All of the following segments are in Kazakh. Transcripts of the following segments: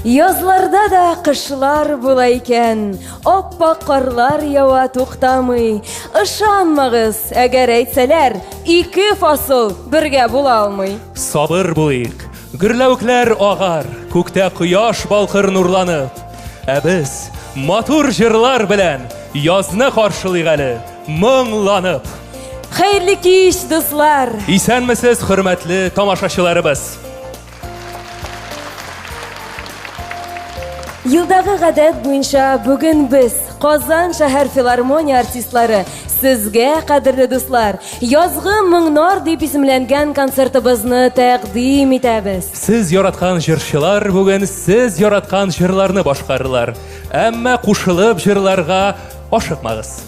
Язларда да кышлар була икән, оппак карлар ява туктамый. Ышанмагыз, әгәр әйтсәләр, ике фасыл бергә була алмый. Сабыр булыйк, гөрләвекләр агар, күктә кояш балкыр нурланып. Ә без матур җырлар белән язны каршылыйк әле, моңланып. Хәерле кич, дуслар! Исәнмесез, хөрмәтле тамашачыларыбыз? Елдагы гадәт буенча бүген без, Казан шәһәр филармония артистлары, сезгә, кадерле дуслар, язгы моңнар дип исемләнгән концертыбызны тәкъдим итәбез. Сез яраткан җырчылар бүген сез яраткан җырларны башкарырлар, әмма кушылып җырларга ашыкмагыз.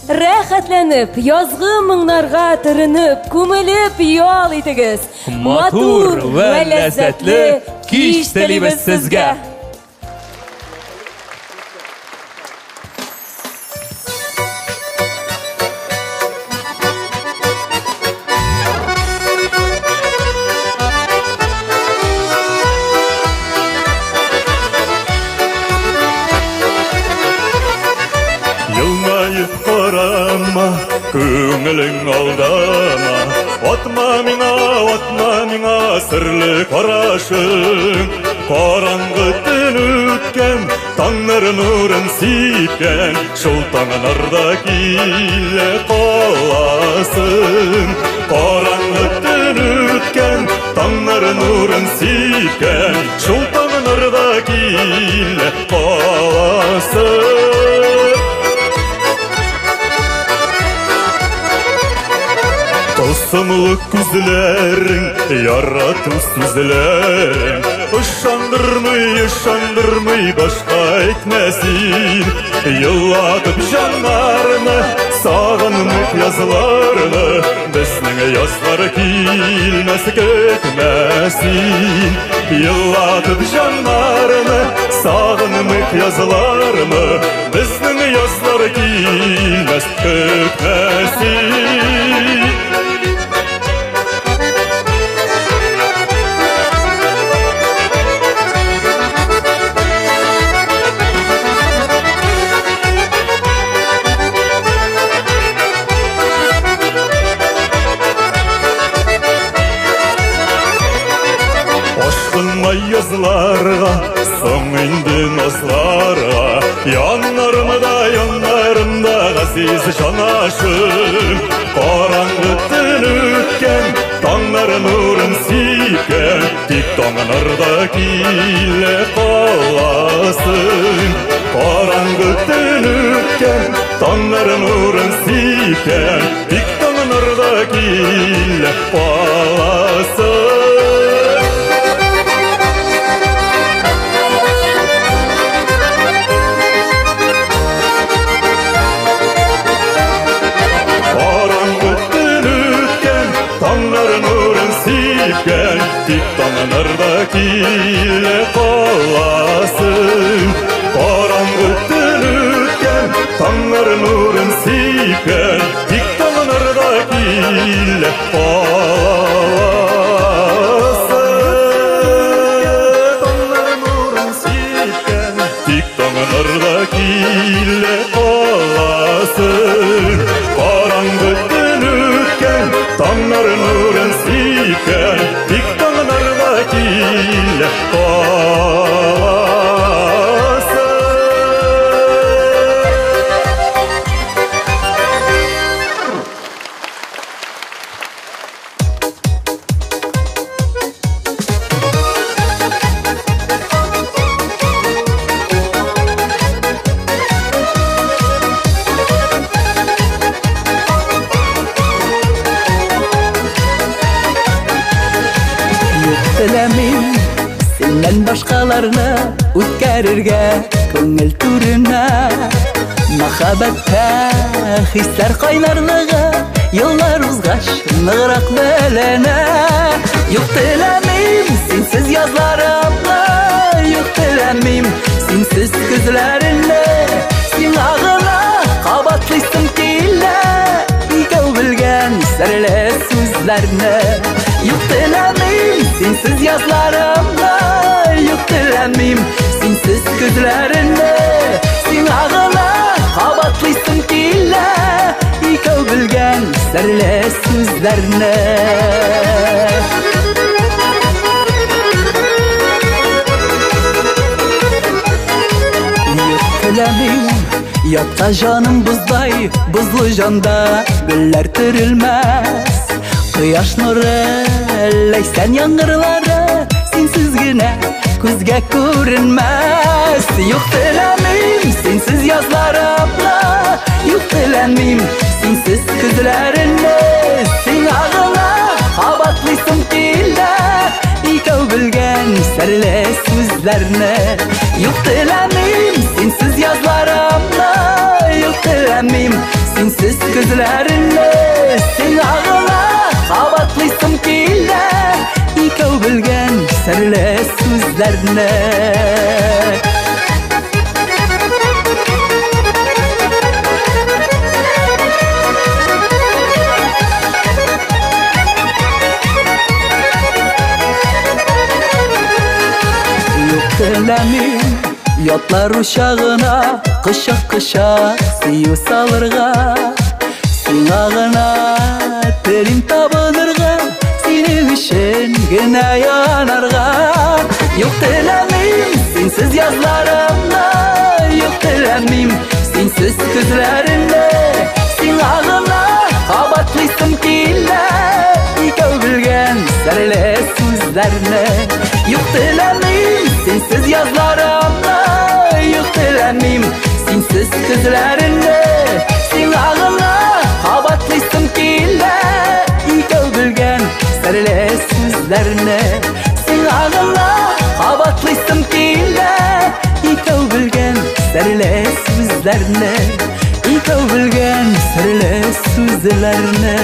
Рәхәтләнеп, язгы моңнарга төренеп, күмелеп ял итегез. Матур вә ләззәтле кич телибез сезгә. Күңелең алдама, атма миңа серле карашың. Караңгы төн үткән, таңнар нурын сипкән, шул таңнарда килә каласың. Караңгы төн үткән, таңнар нурын сипкән, шул таңнарда килә каласың. Тылсымлы күзләрең, ярату сүзләрең, ышандырмый башка әйтмәсин. Елатып җаннарны, сагынып язларны, безнең язлар килмәс көтмәсин. Елатып җаннарны, сагынып язларны, безнең язлар килмәс көтмәсин. Язларга, соң инде назларга, яннарымда газиз җанашым. Караңгы төн үткән, таңнар нурын сипкән, тик таңнарда килә каласың. Караңгы төн үткән, таңнар нурын сипкән, тик таңнарда килә каласың. Тик таңнарда килә каласың. Караңгы төн үткән, таңнар нурын сипкән, тик таңнарда килә каласың. Таңнар нурын сипкән, тик таңнарда килә каласың. Караңгы төн үткән, таңнар нурын сипкән, тик таңнарда килә каласың. Сеннен башкаларны үткәрергә күңел түренә. Мәхәббәттә хисләр кайнарлыгы еллар узгач ныграк беленә. Юк теләмим синсез язларымны, юк теләмим синсез күзләреңне. Сиңа гына кабатлыйсым килә икәү белгән серле сүзләрне. Юк теләмим синсез язларымны, юк теләмим синсез күзләреңне. Сиңа гына кабатлыйсым килә икәү белгән серле сүзләрне. Юк теләмим ятта җаным боздай, бозлы җанда гөлләр төрелмәс. Кояш нуры ләйсән яңгырлары синсез генә күзгә күренмәс. Юк теләмим синсез язларымны, юк теләмим синсез күзләреңне. Сиңа гына кабатлыйсым килә икәү белгән серле сүзләрне. Юк теләмим синсез язларымны, юк теләмим синсез күзләреңне. Сиңа гына кабатлыйсым килә икәү белгән серле сүзләрне. Юк теләмим ятлар учагына кычак-кычак сөю салырга. Сиңа гына телим табынырга, синең өчен генә янарга. Юк теләмим синсез язларымны, юк теләмим синсез күзләреңне. Сиңа гына кабатлыйсым килә икәү белгән серле сүзләрне. Юк теләмим синсез язларымны, юк теләмим синсез күзләреңне. Сиңа гына кабатлыйсым килә икәү белгән серле сүзләрне. Сиңа гына кабатлыйсым килә икәү белгән серле сүзләрне. Икәү белгән серле сүзләрне.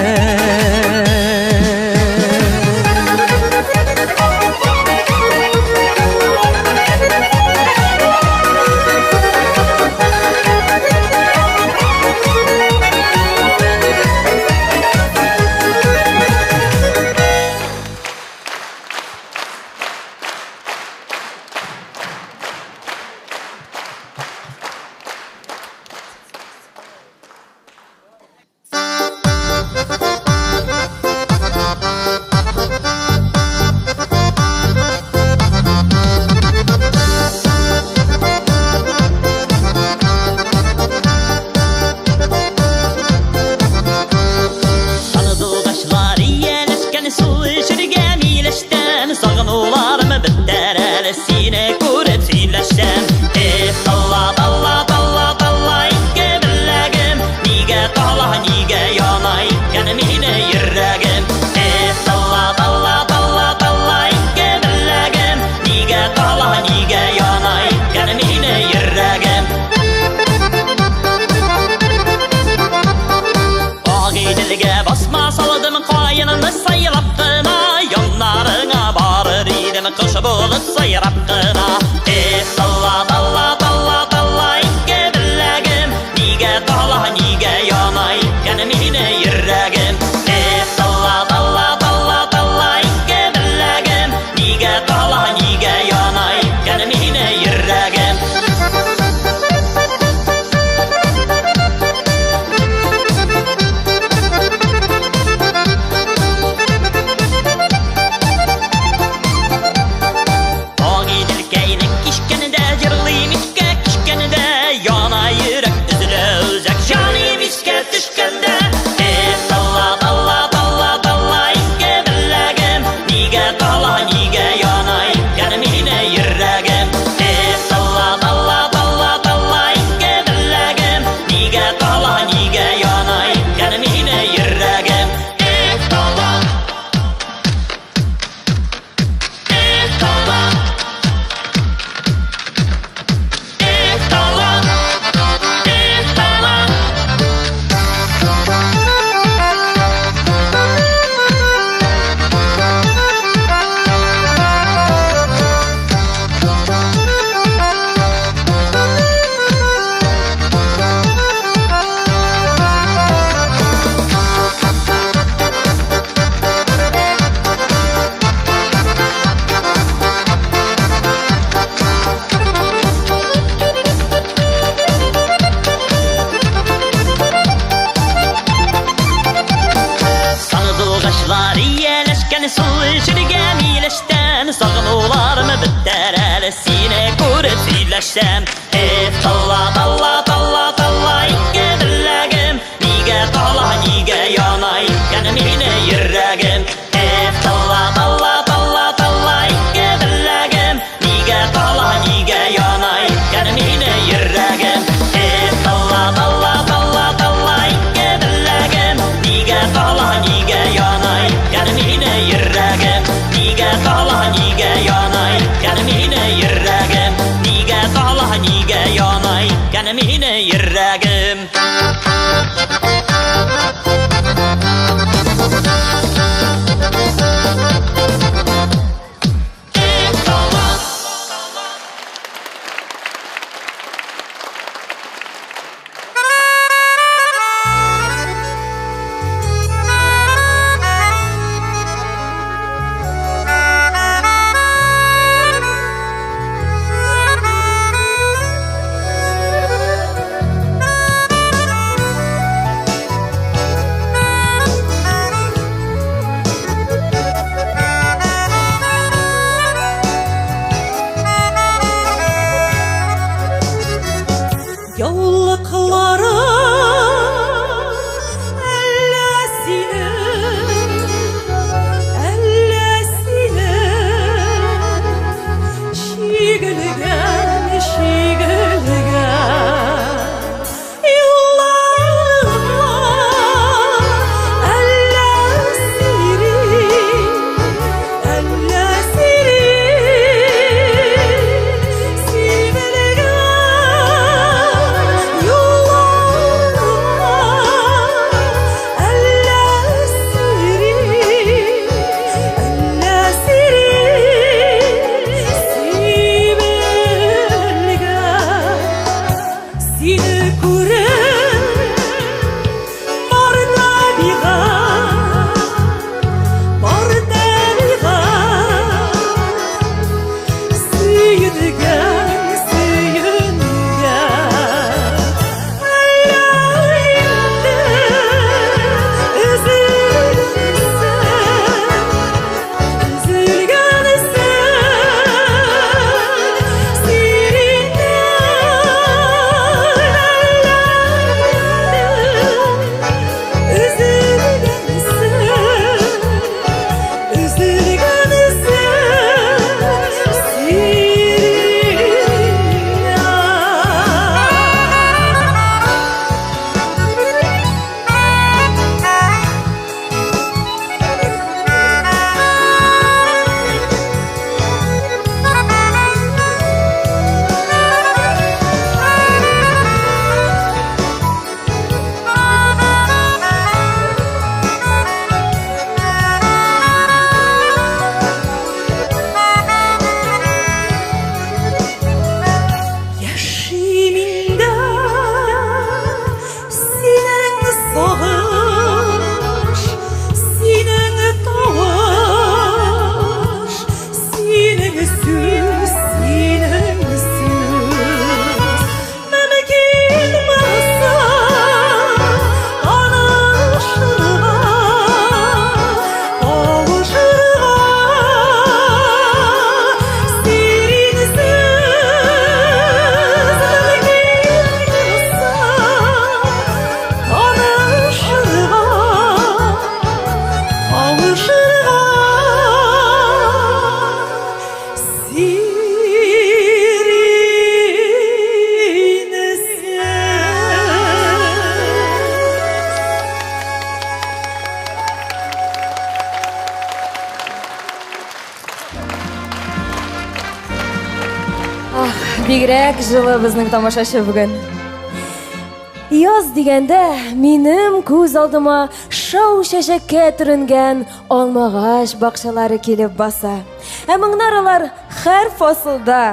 күреп сөйләшсәм. Талла, талла, талла, талла, ике беләгем, нигә тала, нигә яна икән мине йөрәгем. Талла, талла, талла, талла, ике беләгем, нигә тала, нигә яна икән мине йөрәгем. Талла, талла, талла, талла, ике беләгем, нигә тала, нигә яна икән мине йөрәгем. Нигә тала, нигә яна икән мине йөрәгем. Нигә тала, нигә яна икән мине йөрәгем. Яулыклары әллә сине шигелгән юлларыма әллә Бигрәк жылы безнең тамашачы бүген. Яз дигәндә минем күз алдыма шау чәчәккә төренгән алмагач бакчалары килеп баса. Ә моңнарылар һәр фасылда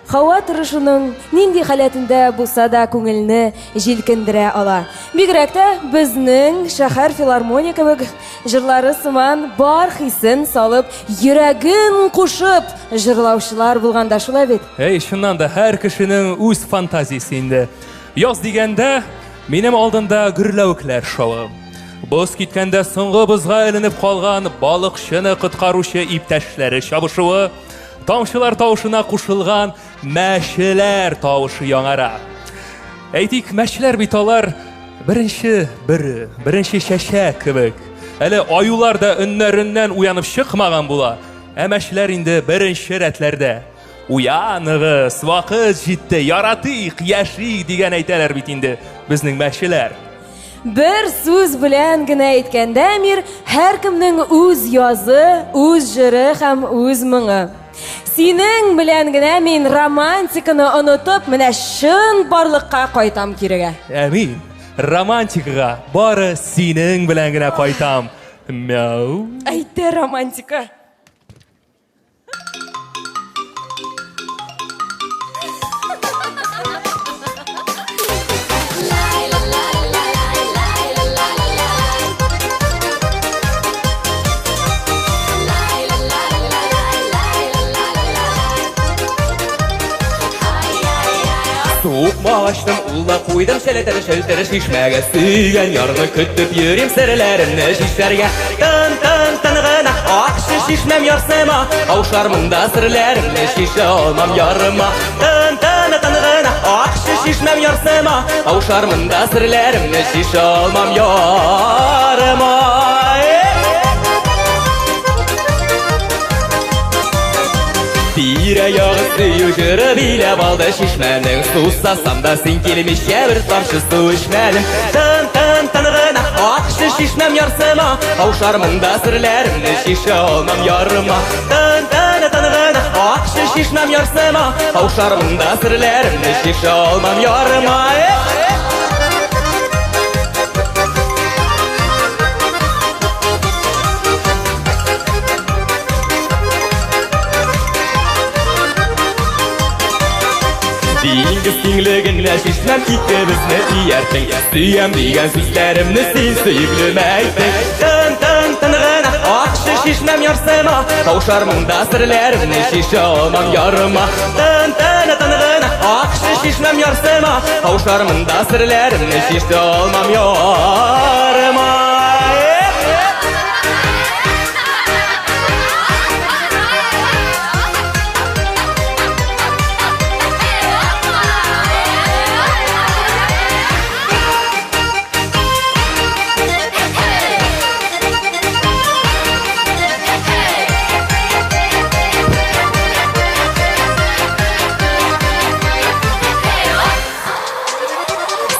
һава торышының нинди халәтендә булса да күңелне җилкендерә ала. Бигрәк тә безнең шәһәр филармония кебек җырлары сыман бар хисен салып, йөрәген кушып җырлаучылар булганда шулай бит. Шуннан да һәр кешенең үз фантазиясе инде. Яз дигәндә минем алдында гөрләвекләр шавы. Боз киткәндә соңгы бозга әйләнеп калган балыкчыны коткаручы иптәшләре чабышуы, тамчылар тавышына кушылган мәшілер тауышы яңара. Әйтик, мәшілер бит алар бірінші шәшәк кебек. Әле аюлар да үннәреннән уянып шықмаған була. Мәшілер инде бірінші рәтләрдә. Уяныгыз, вакыт җитте, яратыйк, яшик дигән әйтәләр бит инде безнең мәшілер. Bir сүз белән генә әйткәндә, мир һәркемнең үз язы, үз җыры һәм үз моңы. Синең белән генә мин романтиканы онытып, менә шын барлыкка кайтам кирегә. Әмин. Романтикага бары синең белән генә кайтам. Мяу. Әйтте романтика. Суық мағаштым, ұлла қойдым шәлетері шишмәге. Сүйген ярны күттіп ерем сірілерімні шишәрге. Тын-тын-тынғына ақшы шишмәм ярсыма, аушармында сірлерімні шише алмам ярыма. Тын-тын-тынғына ақшы шишмәм ярсыма, аушармында сірлерімні шише алмам ярыма. Тирә яғы сүйі жүрі билеп алды шишмәнің. Сусасам да сен келмешке бір тамшы су ішмәдім. Тын-тын-тынғына ақшы шишмәм ярсыма, аушармында сірлерімні шише алмам ярыма. Тын-тын-тынғына ақшы шишмәм ярсыма, аушармында сірлерімні шише алмам ярыма. Диңгіз кеңлігіне шишмәм икебізні ияртің. Сүйем деген сүзләрімні сен сөйгілім әйттің. Тын-тын-тынғына ақшы шишмәм ярсыма, таушармында сірлерімні шише алмам ярыма. Тын-тын-тынғына ақшы шишмәм ярсыма, таушармында сірлерімні шише алмам ярыма.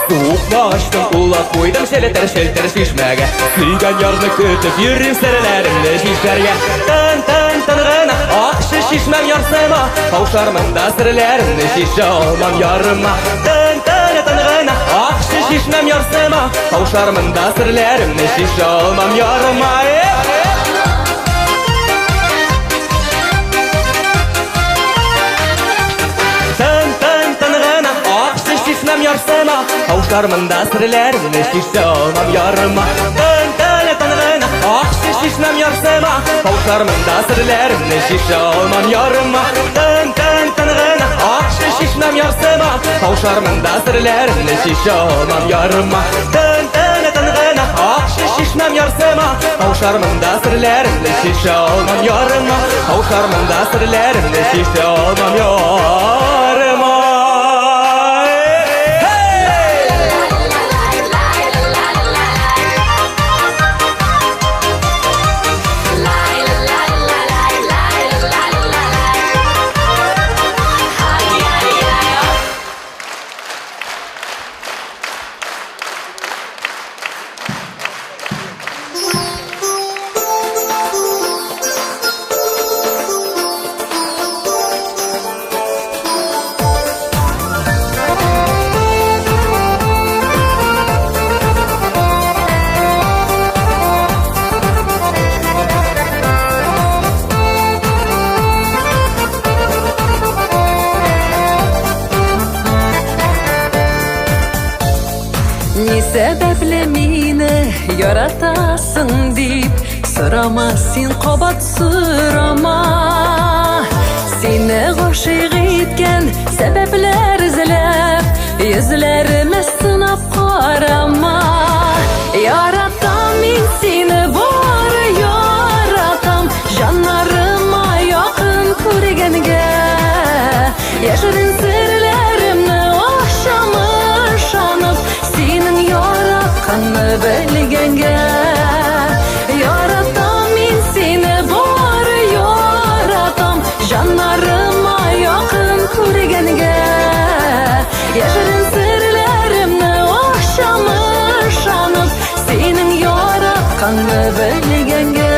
Суық мағаштым, ұла қойдым шәлетер шишмәге. Сүйген ярны күтіп ерем сірілерімді шишәрге. Тын-тын-тынғына ақшы шишмәм ярсыма, таушармында сірлерімді шише алмам ярыма. Тын-тын-тынғына ақшы шишмәм ярсыма, таушармында сірлерімді шише алмам ярыма. Шишмәм ярсыма, аушармында сірлерімні шише алмам ярыма. Тын-тын-тынғына ақшы шишмәм ярсыма, аушармында сірлерімні шише алмам ярыма. Тын-тын-тынғына ақшы шишмәм ярсыма, аушармында сірлерімні шише алмам ярыма. Тын-тын-тынғына ақшы шишмәм ярсыма, аушармында сірлерімні шише алмам ярыма. Аушармында сірлерімні шише алмам ярыма. Не сәбәпле мине яратасың дип сорама, син кабат сорама. Сине гашыйк иткән сәбәпләр эзләп, йөзләремә сынап карама. Яратам мин сине, бары яратам, җаннарыма якын күргәнгә. Яшер sırlarımni oxşamış anıp senin yaratqanni bilgenge yaratam men seni bor yaratam janlarıma yaqin ko'rganga yashirin sirlarimni oxşamış anıp senin yaratqanni bilgenge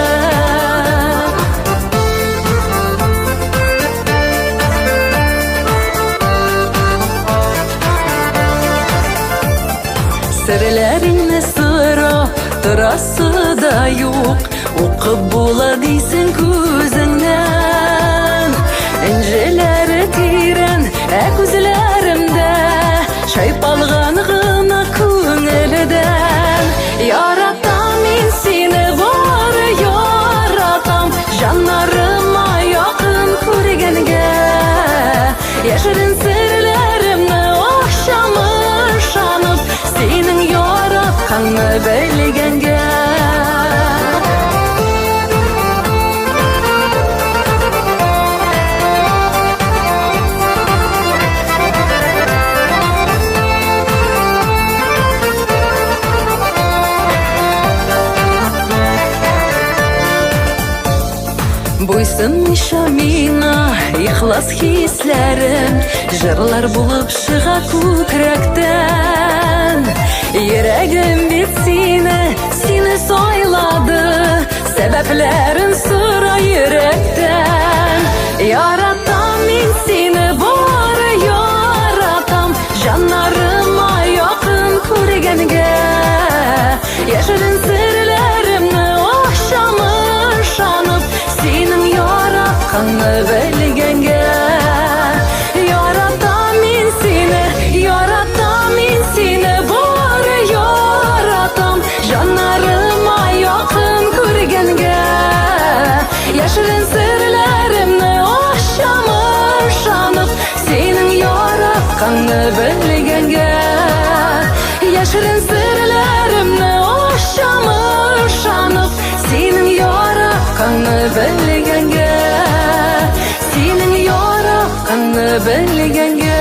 sirlaringni so'rab turasi da yo'q o'qib bo'ladiysin ko'zingdan injilari teran ko'zlarimda shaypalg'angina ko'ngildan yaratam men seni bor yaratam janlarıma yaqin ko'rganga yashirin sirlarimni oxşamış anıp senin yaratqanni bilganga bo'ysunmish mina ixlos hislarim jırlar bulup шыға ko'krakdan yuragim bet seni so'yladi sabablarin so'ra yurakdan yaratam men seni bor yaratam janlarıma yaqin ko'rganga yashirin sirlarimni oxşamış anıp senin yaratqanni bilganga yaratam men seni bor yaratam janlarıma yaqin ko'rganga yashirin sirlarimni oxşamış anıp senin yaratqanni bilganga yashirin sirlarimni oxşamış anıp senin yaratqanni bilganga senin yaratqanni bilganga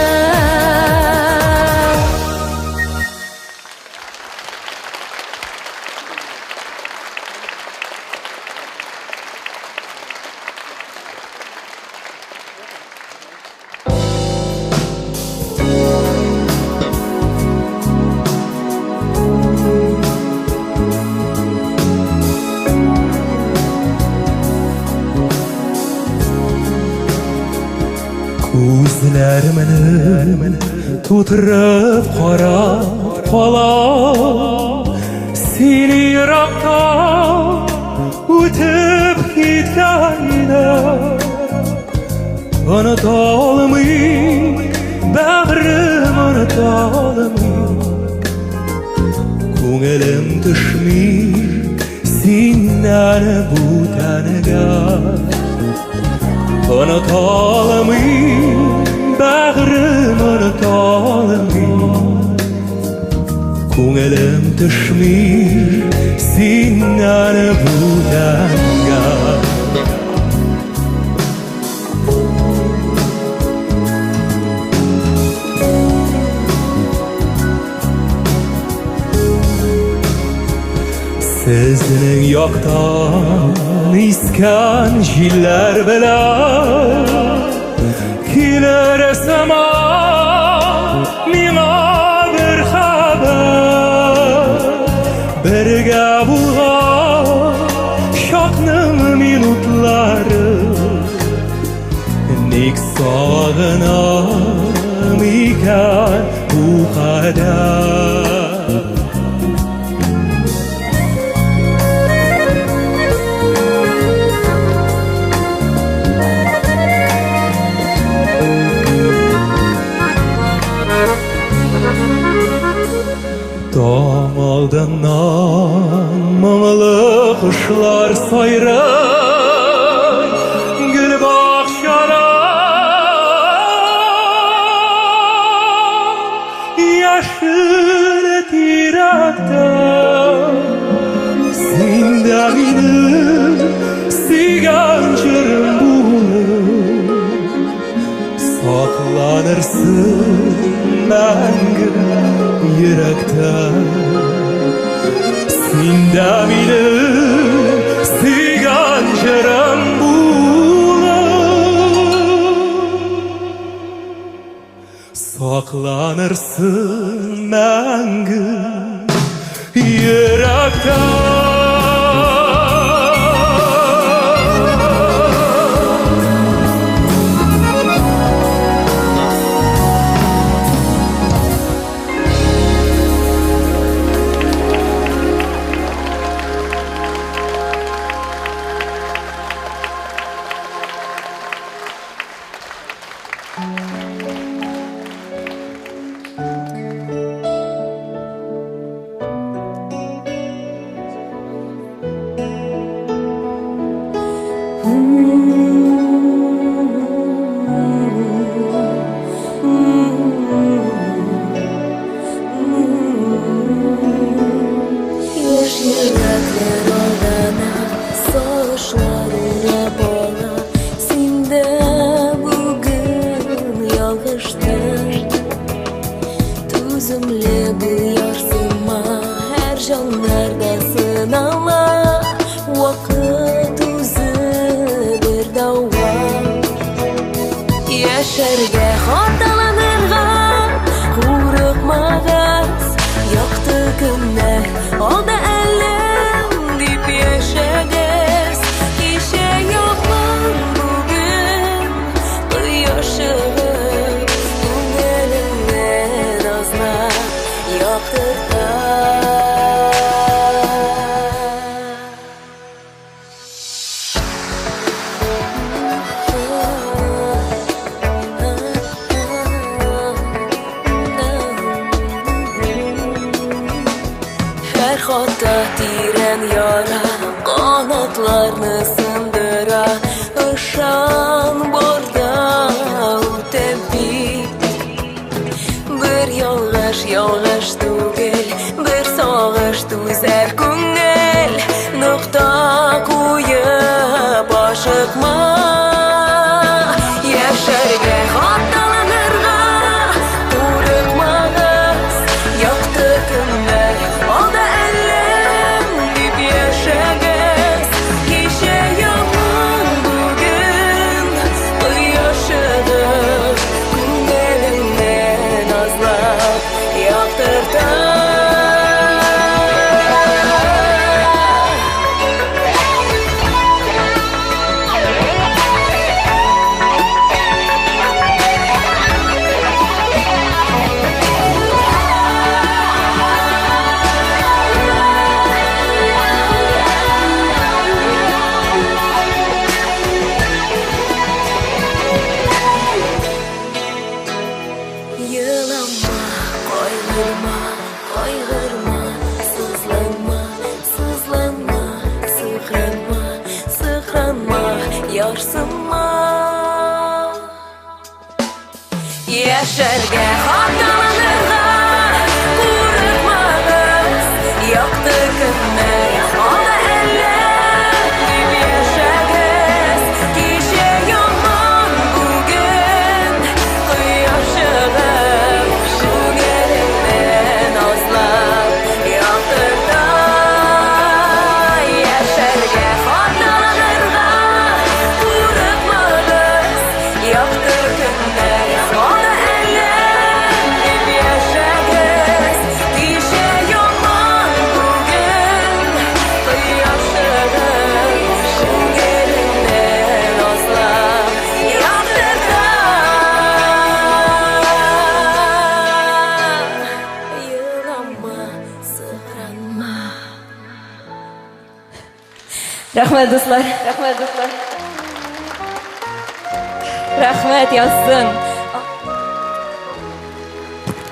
Ko'zlarimni to'tirib qarab qolar seni yiroqda o'tib ketganingni unutolmay bag'rim unutolmay ko'nglim tushmay sendan bu taniga unutolmay bag'rim unutolmay ko'nglim tushmay sendan bu tanga sizning yoqdan iskan jillar bilan kelar sama menga bir xabar birga bo'lgan shoqning minutlari nek sog'inam ekan bu qadar Dam aldından mamalı kuşlar sayrar gül bahçalar yaşıl tirakta sindagini sigancırım bulup saklanırsın мәңгі йөрәктә. Син дә минем сөйгән җырым сакланырсың мәңгі йөрәктә. Яшәргә хаталанырга курыкмагыз, якты көннәр алда әлем дип яшәгез. Кичә якын бүген кояш чыгып, күңелеңнән азнап яктырта. Хата тирән яра канатларны сындыра, ышан барда үтәп бит. Бер ялгыш түгел, бер сагыш түзәр күңел, нокта куеп ашыкма. Яшәргә хаталанырга курыкмагыз, якты көннәр алда яшәргә хаталанырга курыкмагыз, якты көннәр алда әлем дип яшәгез. Кичә яман бүген кояш чыгып, күңелеңнән азнап яктырта. Яшәргә хаталанырга курыкмагыз, якты көннәр алда Рәхмәт, дуслар. Рәхмәт, Ясын.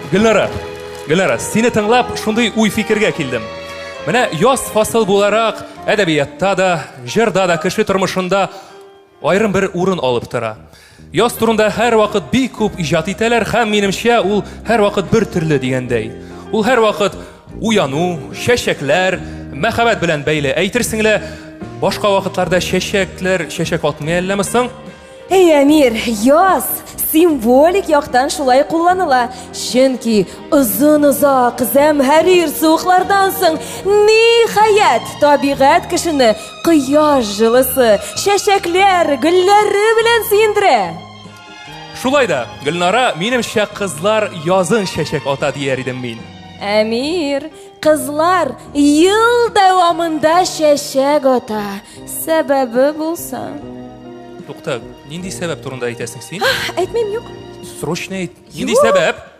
Гөлнара, сине тыңлап, шундый уй фикергә килдем. Менә яз фасыл буларак, әдәбиятта да, җырда да, кеше тормышында айрым бер урын алып тора. Яз турында һәр вакыт бик күп иҗат итәләр, һәм минемчә ул һәр вакыт бер төрле дигәндәй. Ул һәр вакыт уяну, чәчәкләр, мәхәббәт белән бәйле. Әйтерсең лә, башка вакытларда чәчәк атмый әлләме соң? Эй, Әмир, яз символик яктан шулай кулланыла. Чөнки озын-озак зәмһәрир суыклардан соң ниһаять табигать кешене кояш җылысы, чәчәкләр, гөлләре белән сөендерә. Шулай да, Гөлнара, минемчә кызлар язын чәчәк ата дияр идем мин. Әмир, кызлар ел дәвамында чәчәк ата. Сәбәбе булса. Тукта, нинди сәбәп турында әйтәсең син? Әйтмим, юк. Срочно әйт. Нинди сәбәп?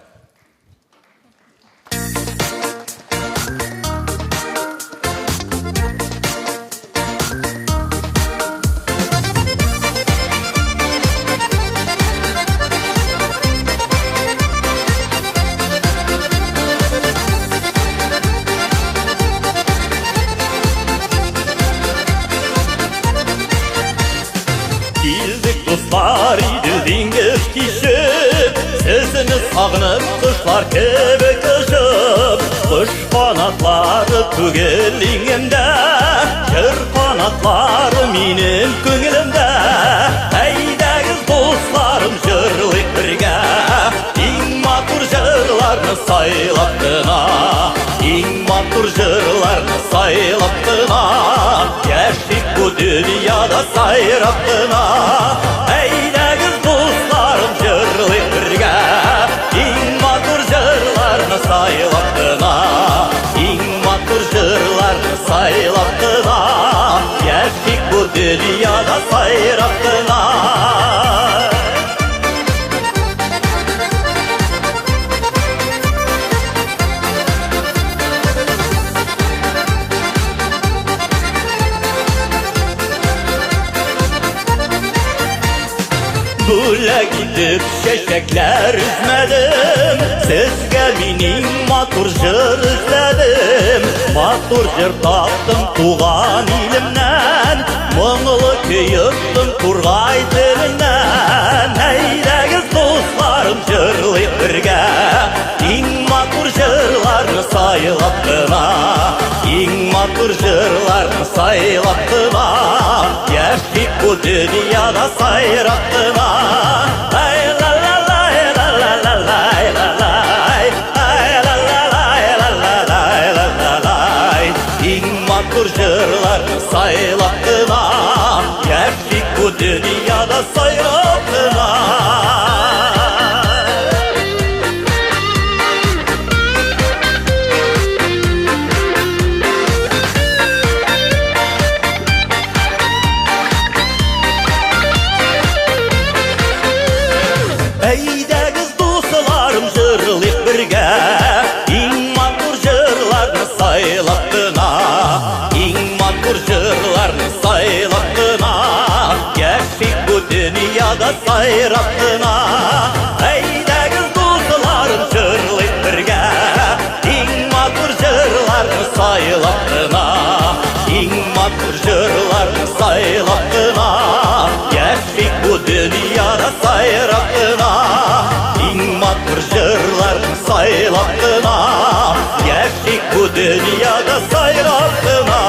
Килдік достар иділдіңіз кешіп, сізіні сағынып құшлар кебек ұшып. Құш қанатлары көгеліңімді, кір қанатлары менің көңілімді. Әйдәгіз достарым жырлық бірге, ең матур жырларны сайлап қына. Ең матур жырларны сайлап қына. Яшик bu dünyada sayrap qına. Әйдәгіз dostlarım жырлық бірге, ең матур жырларны сайлап қына. Ең матур жырларны сайлап қына. Яшик bu dünyada sayrap qına. Бүләк итеп чәчәкләр үзмәдем, сезгә минем матур җыр эзләдем. Матур җыр таптым туган илемнән, моңлы көйөктем тургай теленнән. Әйдәгез достарым җырлыйк бергә, иң матур җырларны сайлап кына. Иң матур җырларны сайлап кына. Яшик bu dünyada sayrap kına. Ay la la la la la la la la la. Ay la la la la la la la la. İng matur jırlarını saylap kına. Yaşik bu dünyada sayrap kına. Әйдәгіз достарым жырлык бірге, ең матур жырларны сайлап кына. Ең матур жырларны сайлап кына. Яшик bu dünyada sayrап кына. Әйдәгіз достарым жырлык бірге, ең матур жырларны сайлап кына. Ең матур жырларны сайлап кына. Яшик bu dünyada sayrap kına. Ең матур жырларны сайлап кына. Яшик bu dünyada sayrap kına.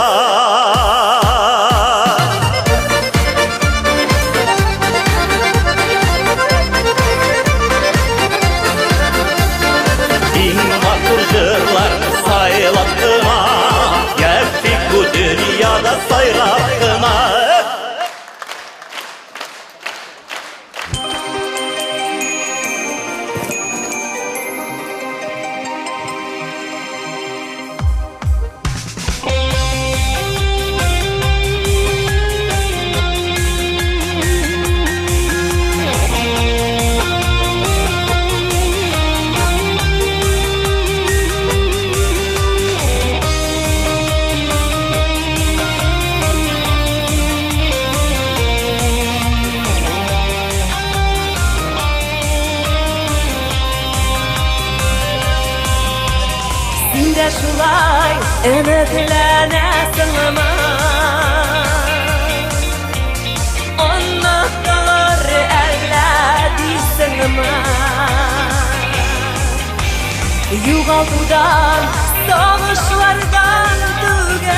Ең матур жырларны сайлап кына. Яшик bu dünyada sayrap kına. Син дә шулай өметләнәсеңме? Оннықтылыр әллә дисеңме? Югалтудан, сагышлардан түгел,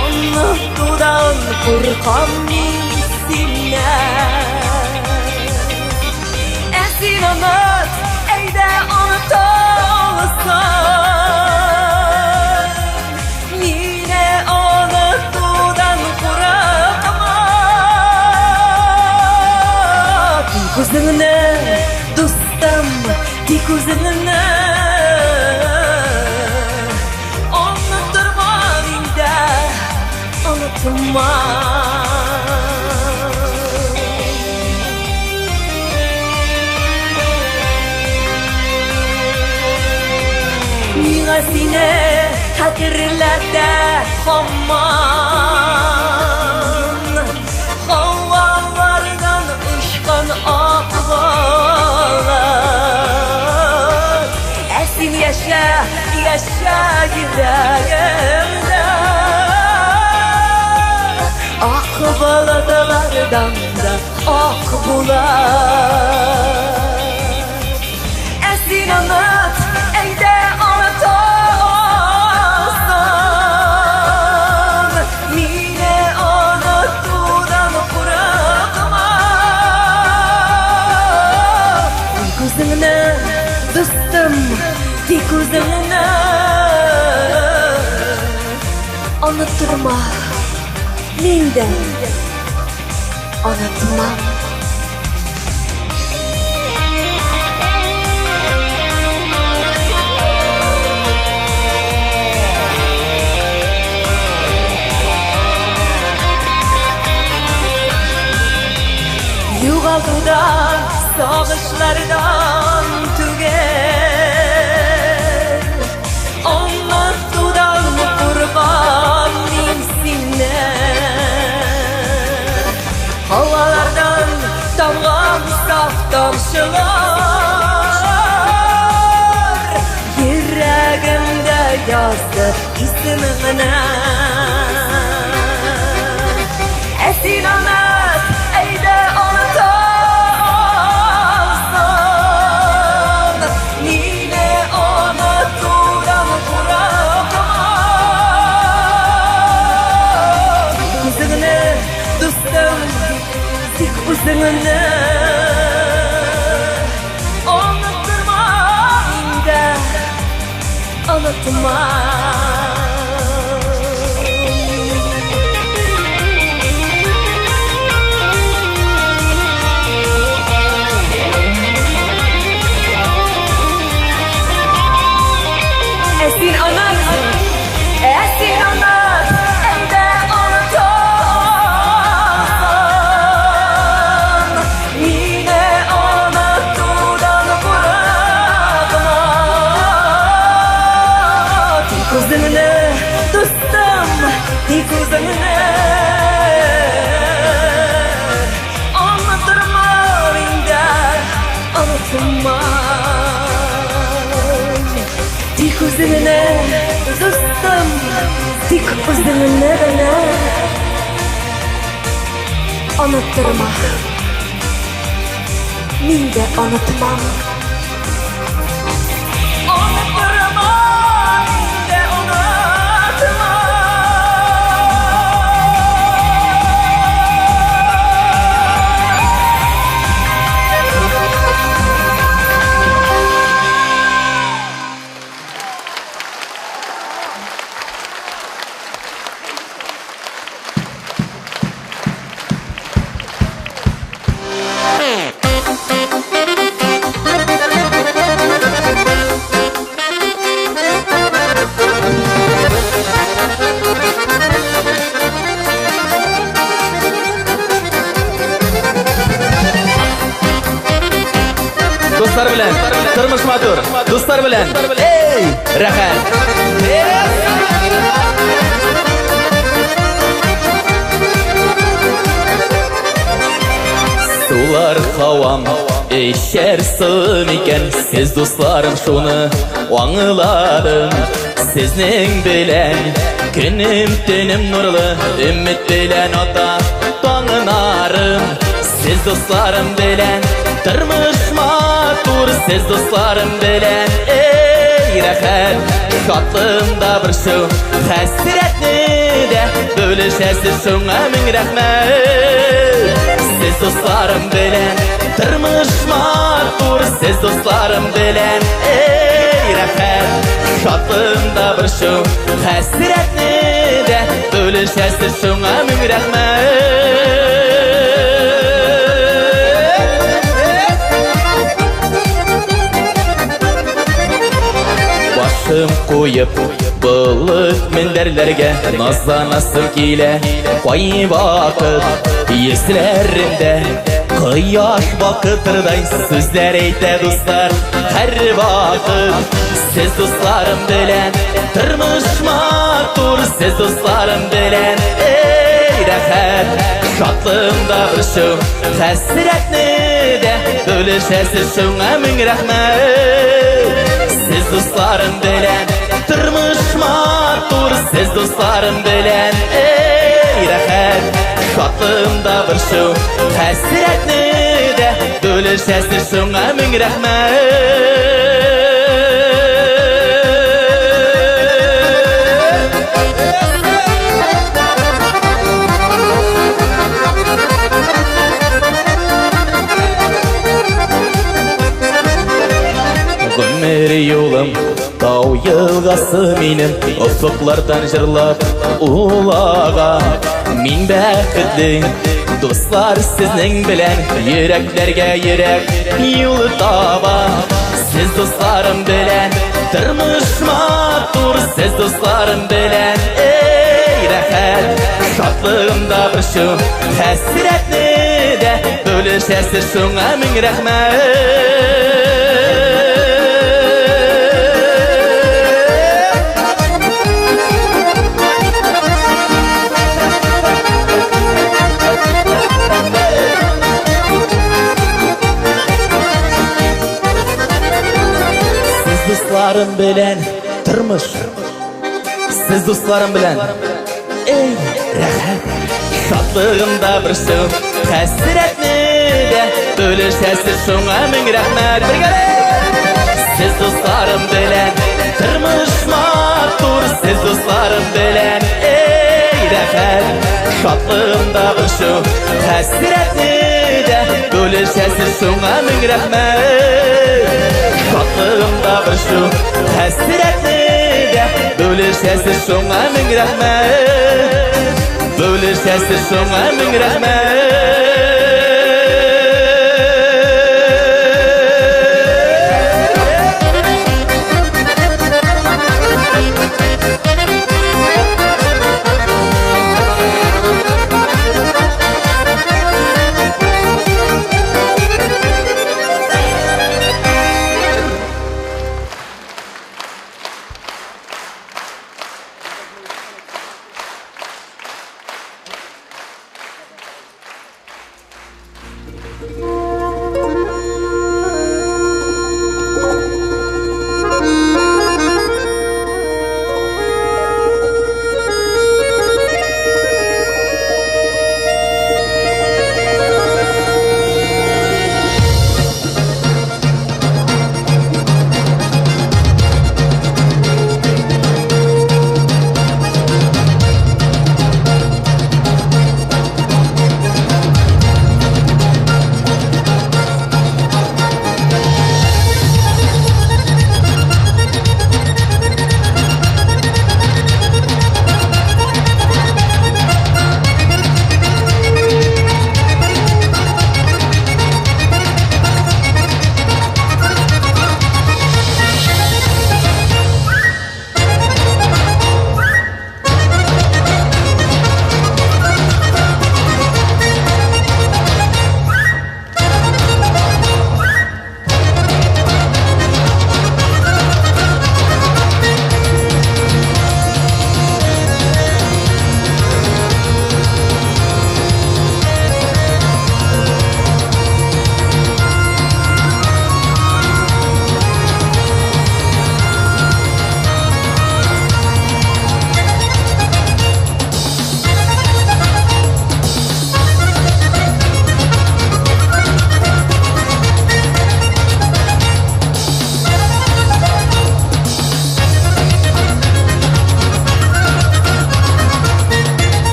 оннықтуда Дан куркам мин синнен Син онут, әйдә оныта алсаң Мине онытудан курыкма Тик үзеңне, дустым, тик үзеңне Онытырма миндә, онытма Миңа сине хәтерләтә һаман Һавалардан очкан ак балык Ә син яшә, яшә йөрәгемдә Ак балыклардан да ак була Ә син онут, әйдә Dostum, tek özünü Unutturma Menden Unutma Yuvaldıdan, sağışlardan tüger Unuttudan kurban minsinler Havalardan damgan saf damşılar Yüreğimde yazdı ismini Esin anlat, eyde unutalsan Nine unutudan bırakma Kızını, dostum, tek kızını Unutturma inde, unutma Esin anlat, esin anlat, evde unutalsan Yine unuttudan bırakma Tek özünü, dostum, tek özünü Unutturma benden, unutma Tek özünü, dostum, tek özünü bana Unutturma Min de unutmam Unutturma Min de unutmam Dostlar bilen, turmuş matur, dostlar bilen, ey, rahat. Sular havam, eşersin iken, siz dostlarım şunu anıladım. Sizning bilen, günüm tünüm nurlu, ümit bilen ota toğınarım. Siz dostlarım bilen, turmuş matur, siz dostlarım bilen, ey ey rəxət Şadlığımda bir şu Həsrətni də bölüşəsiz şuna min rəhmət Siz dostlarım bilən Tırmışmadır siz dostlarım bilən Ey rəxət Şadlığımda bir şu Həsrətni də bölüşəsiz şuna min rəhmət Başım koyup balık menderlerge Nazlanasım kile Koy vakit Yeslerimde Kıyaş vakıtırday Sözler eyte dostlar Her vakit Siz dostlarım bilen Tırmışmadır siz dostlarım bilen Ey rəxət Şadlığımda bir şu Həsrətni də bölüşəsiz şuna min rəhmət Siz dostlarım bilen Tırmışmadır siz dostlarım bilen Ey rəxət Şadlığımda bir şu Həsrətni də bölüşəsiz şuna min rəhmət Ömür yolum Tau yılğası minin Ufuklardan jırlap ulağa Min bəxtli Dostlar sizin bilen Yüreklerge yürek Yolu taba Siz dostlarım bilen Tırmışmadır siz dostlarım bilen Ey rəxət Şadlığımda bir şu Həsrətni də bölüşəsiz şuna min rəhmət Dostlarım bilen tırmış Siz dostlarım bilen Ey rəxət Şadlığımda bir şu Həsrətni də bölüşəsiz şuna min rəhmət Siz dostlarım bilen Tırmışmadır siz dostlarım bilen Ey rəxət Şadlığımda bir şu Həsrətni də bölüşəsiz şuna min rəhmət Şadlığımda bir şu Həsrətni də bölüşəsiz şuna min rəhmət Bölüşəsiz şuna min rəhmət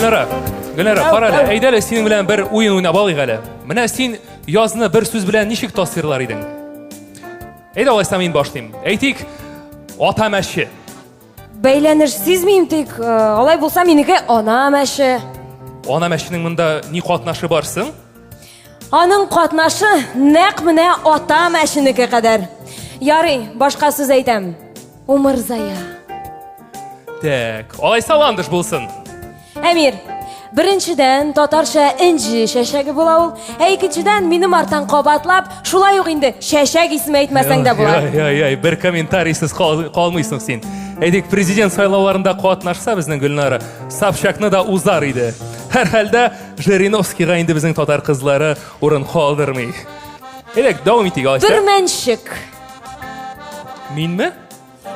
Gülnara, qara әле, әйдә әле синең белән бер уен уйнап алыйк әле. Менә син язны бер сүз белән ничек тасвирлар идең? Әйдә алайса мин башлыйм. Әйтик, ата мәче. Бәйләнеш сизмим, тик алай булса минеке ана мәче. Ана мәченең монда ни катнашы барсың? Аның катнашы нәкъ менә ата мәченеке кадәр. Ярый, башка сүз әйтәм. Умырзая. Так, алайса ландыш булсын. Әмир, беренчедән татарча инҗи чәчәге була ул. Икенчедән минем арттан кабатлап, шулай ук инде чәчәк исеме әйтмәсәң дә була. Яй, бер комментарийсыз калмыйсың син. Әйтик, президент сайлауларында катнашса безнең Гөлнара, Собчакны да узар иде. Һәр хәлдә Жириновскийга инде безнең татар кызлары урын калдырмый. Әйдәк, дәвам итик алайса. Бермәнчек. Минме?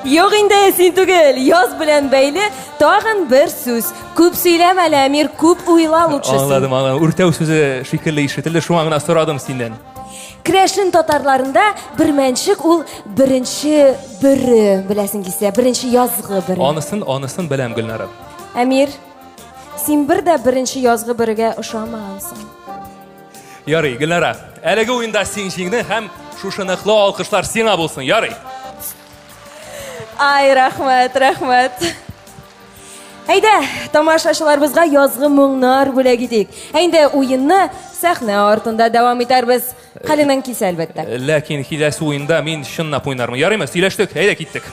Юк инде син түгел, яз белән бәйле тагын бер сүз. Күп сөйләмә, Әмир, күп уйла лучше. Аңладым. Үртәү сүзе шикелле ишетелде, шуңа гына сорадым синнән. Крешин татарларында бермәнчек ул беренче бире, беләсең килсә, беренче язгы бире. Анысын беләм, Гөлнара. Әмир, син бер дә беренче язгы бирегә ошамагансың. Ярый, Гөлнара, әлеге уенда син җиңдең һәм шушы ныклы алкышлар сиңа булсын, ярый. Ай, рәхмәт. Әйдә, тамашачыларыбызга язгы моңнар бүләк итик. Әйдә, уенны сәхнә артында дәвам итәрбез. Каленан килсә әлбәттә. Ләкин киләсе уенда мин чынлап уйнармын. Ярыймы? Сөйләштек, әйдә киттек.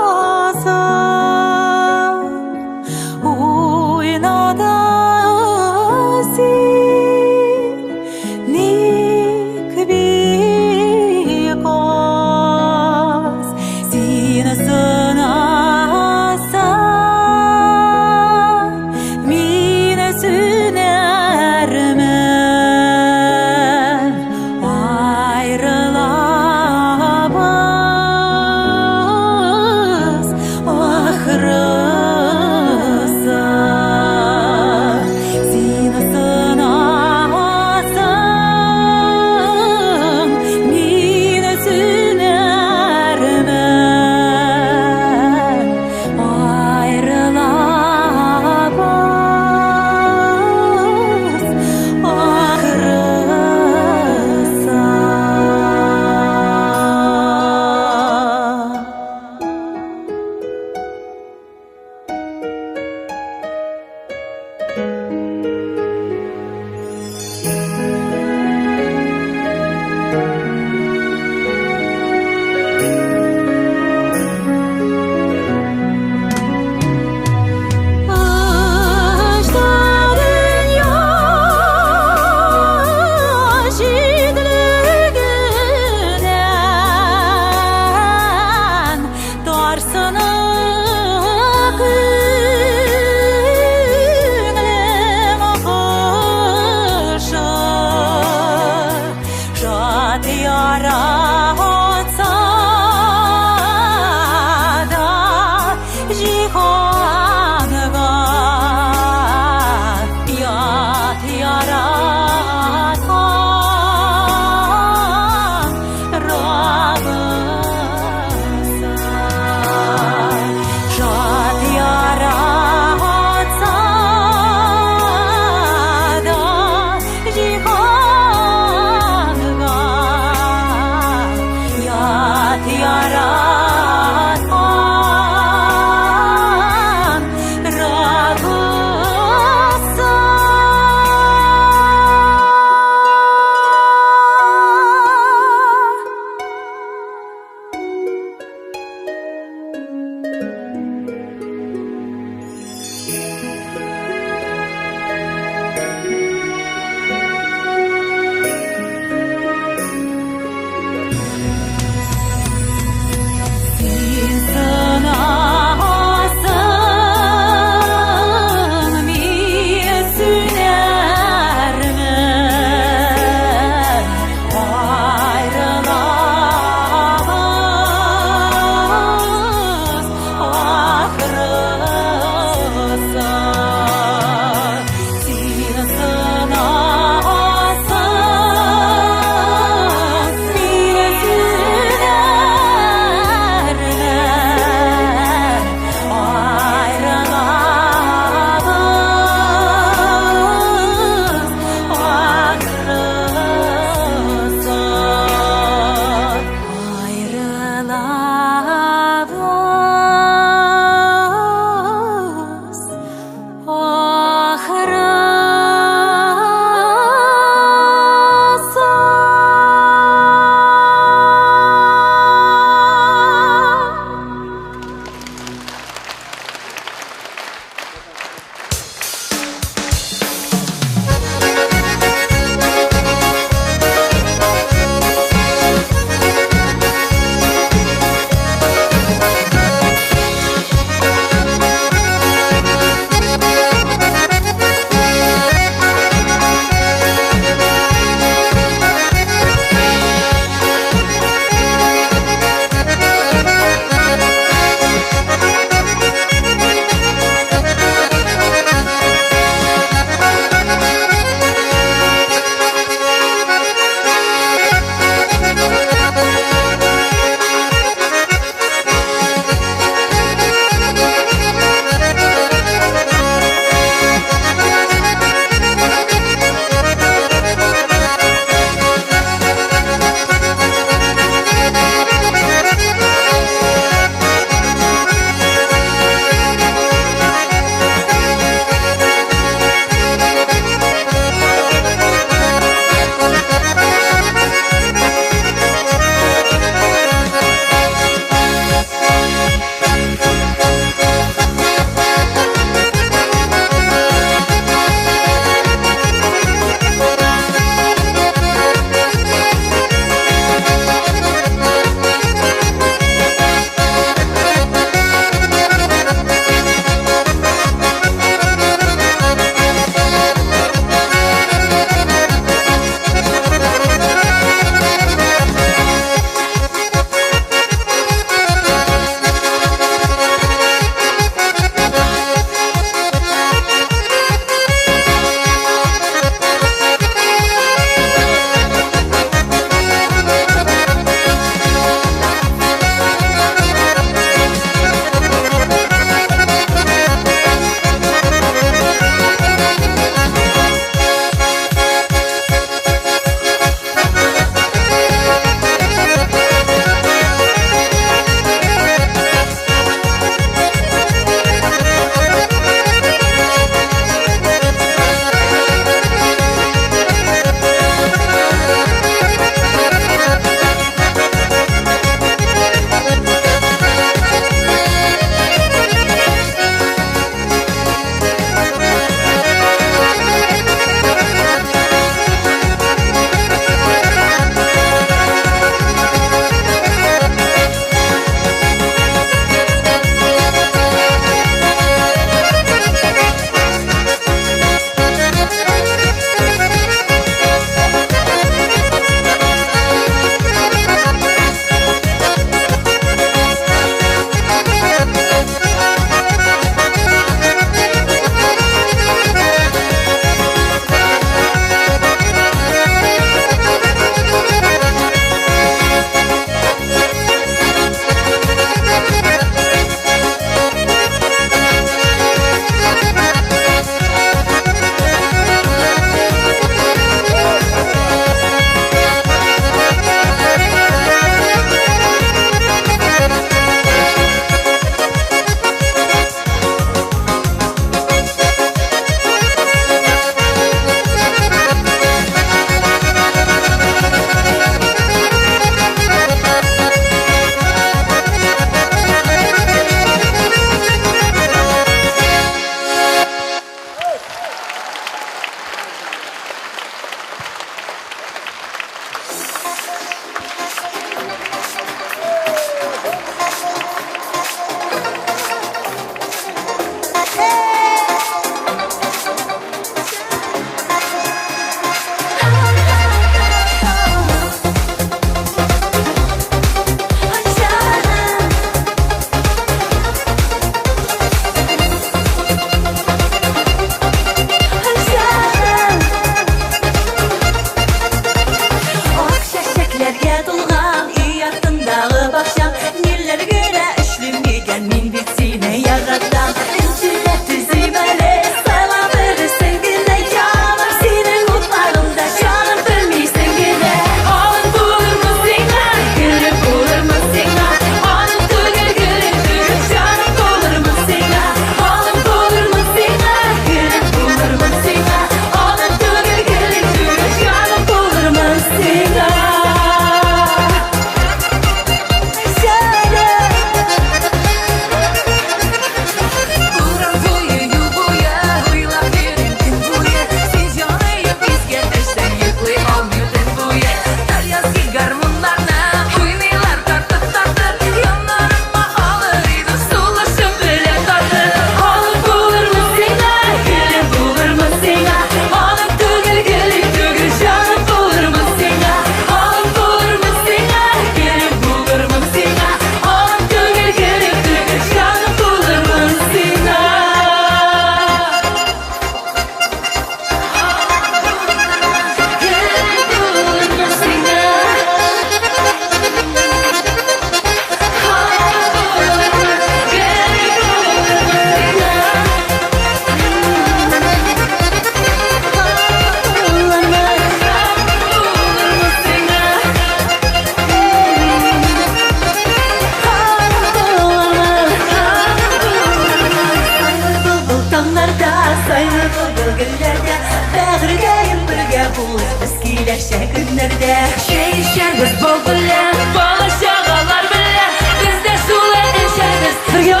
яшә көннәрдә Чәйшәрбез бал белән Бала-чагалар белән Без дә шулай яшәрбез Бергә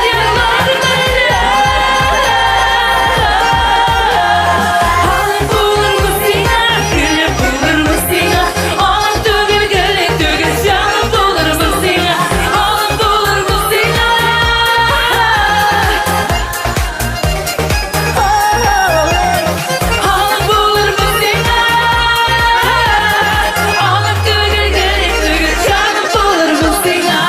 ярлар белән Алып булырбыз сиңа Гөлеп булырбыз сиңа Алып түгел гөлек түгел Җаным булырбыз сиңа Алып булырбыз сиңа Алып булырбыз сиңа Алып түгел гөлек түгел Җаным булырбыз сиңа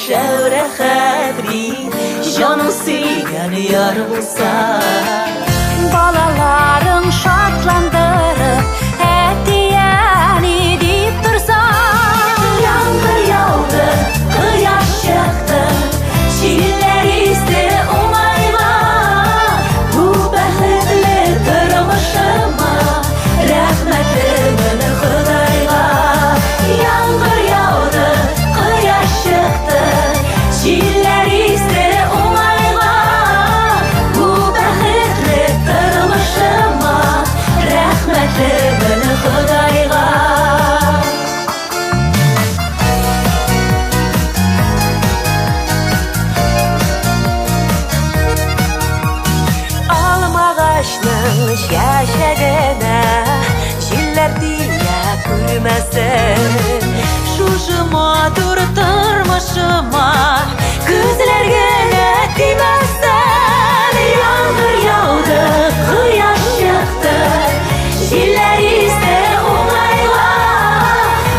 Şevre xedri Canın siyen yar bulsa Кояшның шәшәгенә җилләр тия күрмәсен. Шушы матур тормышыма күзләр генә тимәсен. Яңгыр яуды, кояш чыкты, җилләр исте уңайга.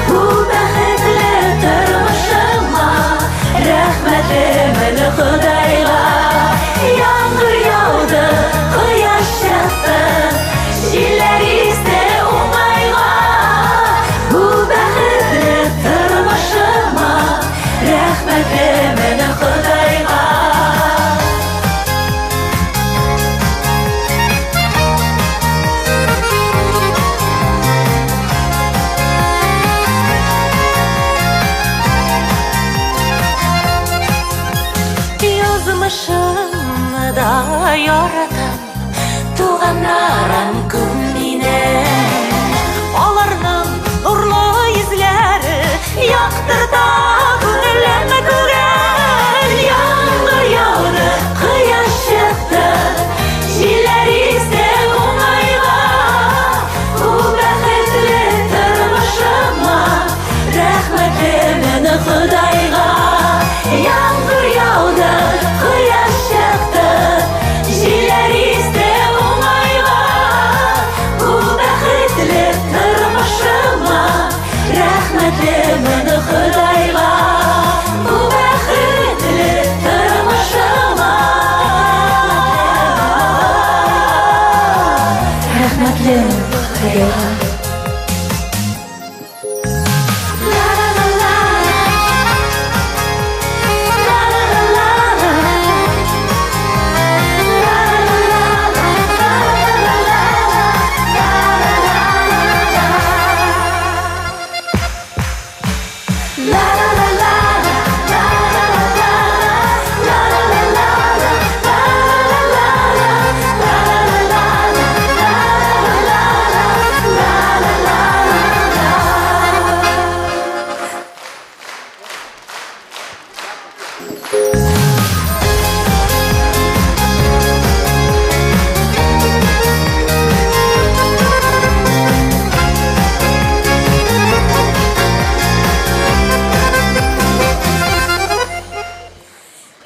Бу бәхетле тормышыма рәхмәтемне Худайга. Яңгыр яуды, кояш чыкты, җилләр исте уңайга. Бу бәхетле тормышыма рәхмәтемне Худайга. Язмышымны да яратам, туганнарым күп минем. Аларның нурлы йөзләре яктырта күңелемне күргән. Яңгыр яуды, кояш чыкты, җилләр исте уңайга. Бу бәхетле тормышыма рәхмәтемне Худайга. Яңгыр яуды, кояш чыкты, җилләр исте уңайга. Бу бәхетле тормышыма рәхмәтемне Худайга. Бу бәхетле тормышыма рәхмәтемне Худайга.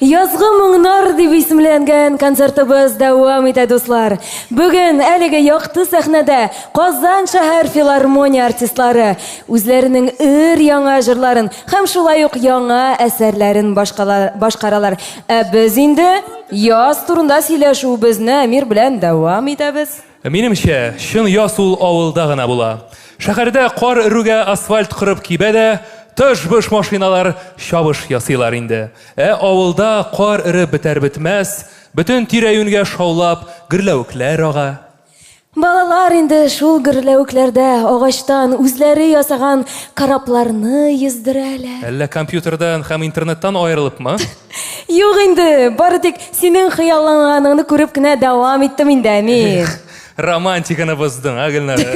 Язгы моңнар дип исемләнгән концертыбыз дәвам итә, дуслар. Бүген әлеге якты сәхнәдә Казан шәһәр филармония артистлары үзләренең яңа җырларын һәм шулай ук яңа әсәрләрен башкаралар. Без инде яз турында сөйләшүебезне Әмир белән дәвам итәбез. Минемчә, чын яз ул авылда гына була. Шәһәрдә кар өрүгә асфальт кырып кибә дә, тыш-быш машиналар чабыш ясыйлар инде. Авылда кар өреп бетәр-бетмәс, бөтен тирә-юньгә шаулап гөрләвекләр ага. Балалар инде шул гөрләвекләрдә агачтан үзләре ясаган корабларны йөздерәләр. Әллә компьютердан һәм интернеттан аерылыпмы? Юк инде, бары тик синең хыялланганыңны күреп кенә дәвам иттем инде, Әмир. Романтиканы боздың, Гөлнара.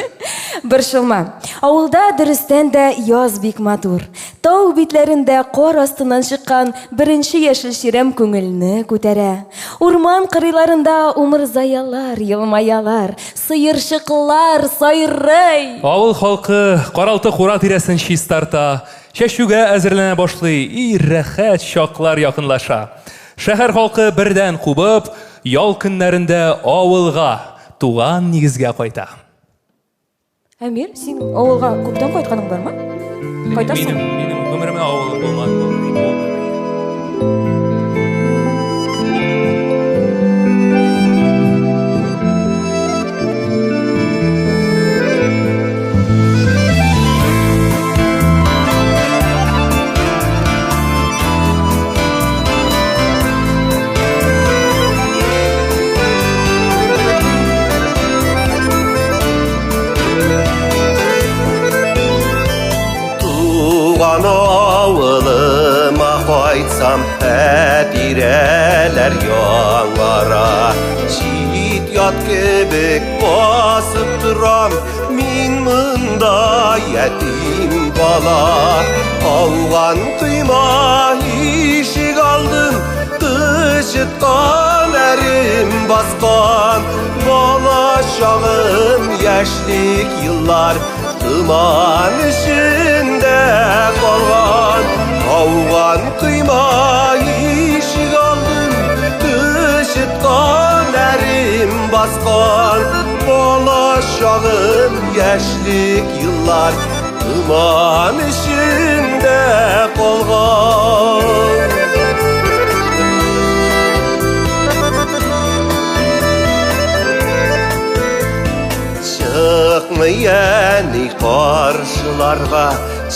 Борчылма. Авылда дөрестән дә яз бик матур. Тау битләрендә кар астыннан чыккан беренче яшел чирәм күңелне күтәрә. Урман кырыйларында умырзаялар, елмаялар, сыерчыклар сайрый. Авыл халкы каралты кура тирәсен чиз тарта, чәчүгә әзерләнә башлый, рәхәт чаклар якынлаша. Шәһәр халкы бердән кубып, ял көннәрендә авылга, туган нигезгә кайта. Әмир, син авылга күптән кайтканың бармы? Кайтасың? Минем гомеремә авылым булмады. Авылыма кайтсам, тирәләр яңара. Җит ят кебек басып торам, мин монда ятим бала. Ауган койма ишек алдын, тышыткан tutkan erim baskan Bala şağım yaşlik yıllar Duman içinde kalgan Avgan kıyma işik aldın Tışıtkan erim baskan Bala şağım yaşlik yıllar Duman içinde kalgan Çıkmayani karşılarga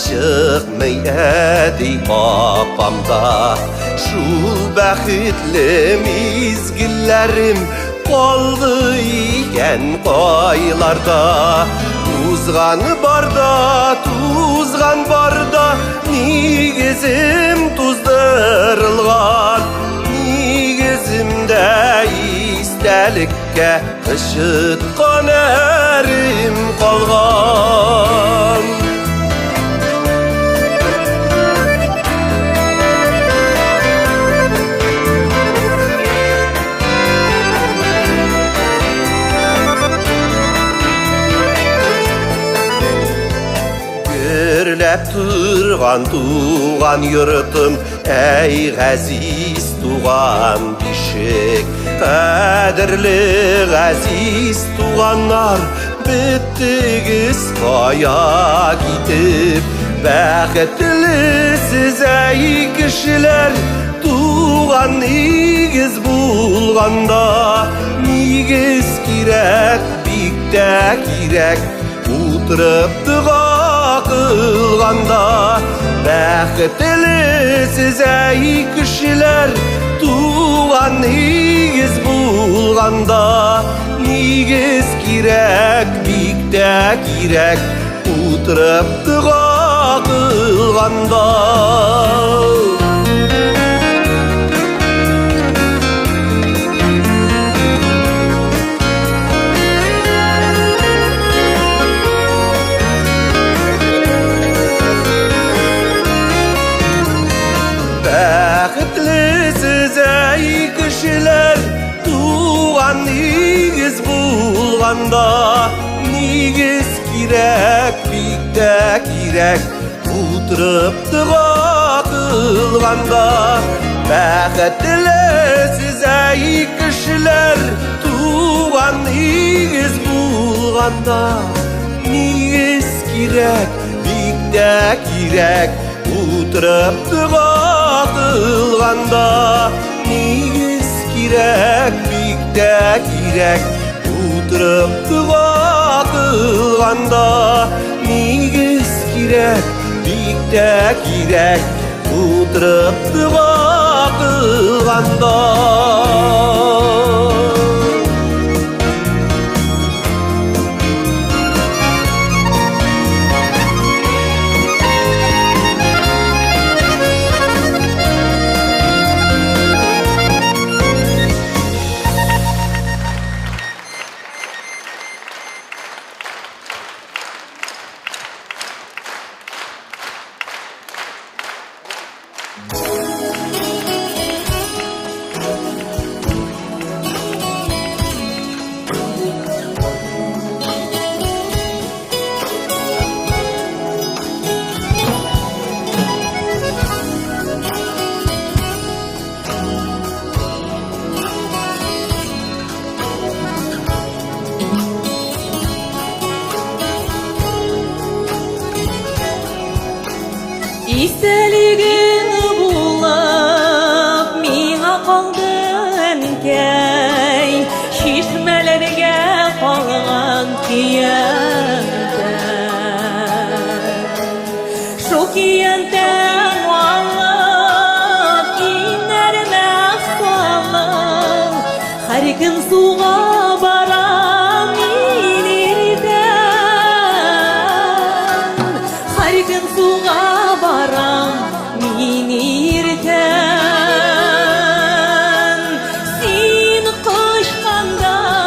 Çıkmayadi apamda Şul bəxtli mizgillerim Qaldı iken qaylarda Tuzgan barda Nigizim tuzdırılgan Nigizimde istelikке Kışıtkan erim kalgan Gürlep turgan tuğan yurtum Ey gaziz tuğan bişik Kadirli gaziz tuğanlar Bittigiz kaya gidip Bəxtlisiz ey kişiler Tuğan nigiz bulganda Nigiz kirek, bikte kirek Utrıp dığa kılganda Bəxtlisiz ey kişiler Tuğan nigiz bulganda Nigiz kirek, bikte kirek Utrıp dığa kılganda Bəxtlisiz ey kişiler Tuğan nigiz bulganda Nigiz kirek, bikte kirek Utrıp dığa kılganda Bəxtlisiz ey kişiler Tuğan nigiz bulganda Nigiz kirek, bikte kirek Utrıp dığa kılganda Nigiz kirek, bikte kirek Utrıp dığa kılganda Nigiz kirek, bikte kirek Utrıp dığa kılganda İsteligin bulup Mina kaldın key Şişmelerge kalgan kiyende Şu kiyenden varlıp İnerme salım Her gün suğa baram inirden Her gün suğa baram minirten Sin kışkanday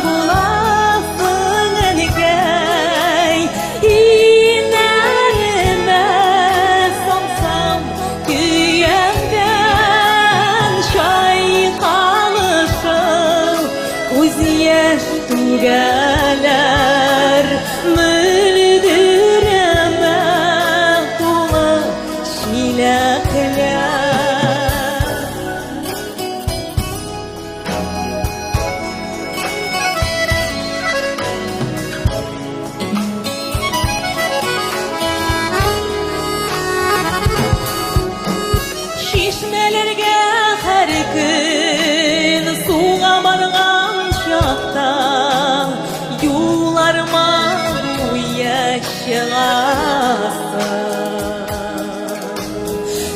bulasın enkey İnerme Күз яш түгәләр мөлдерәмә тулы чиләкләр. Чишмәләргә һәр көн суга барган чакта юлларыма буя чыгасың.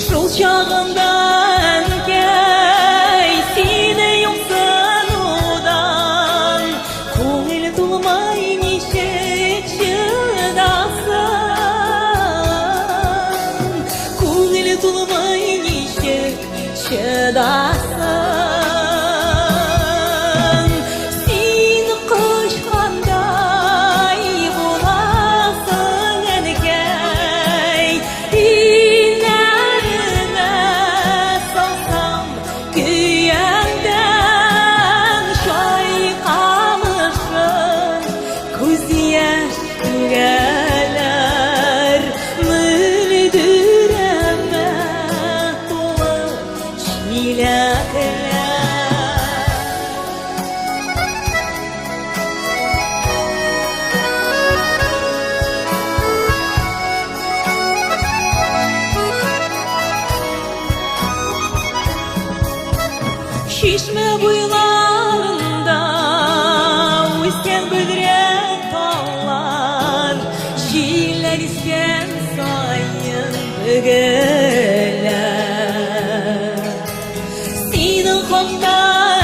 Шул чагында әнкәй сине юксынудан күңел тулмай ничек чыдасың. Күңел тулмай ничек чыдасың. Син кошкандай буласың әнкәй, инәремә салсам көяңдән чайкалышын. Күз яш түгәләр мөлдерәмә тулы чиләкләр. Чишмә буйларында үскән бөдрәк таллар, җилләр искән саен бөгеләр. Синең хакта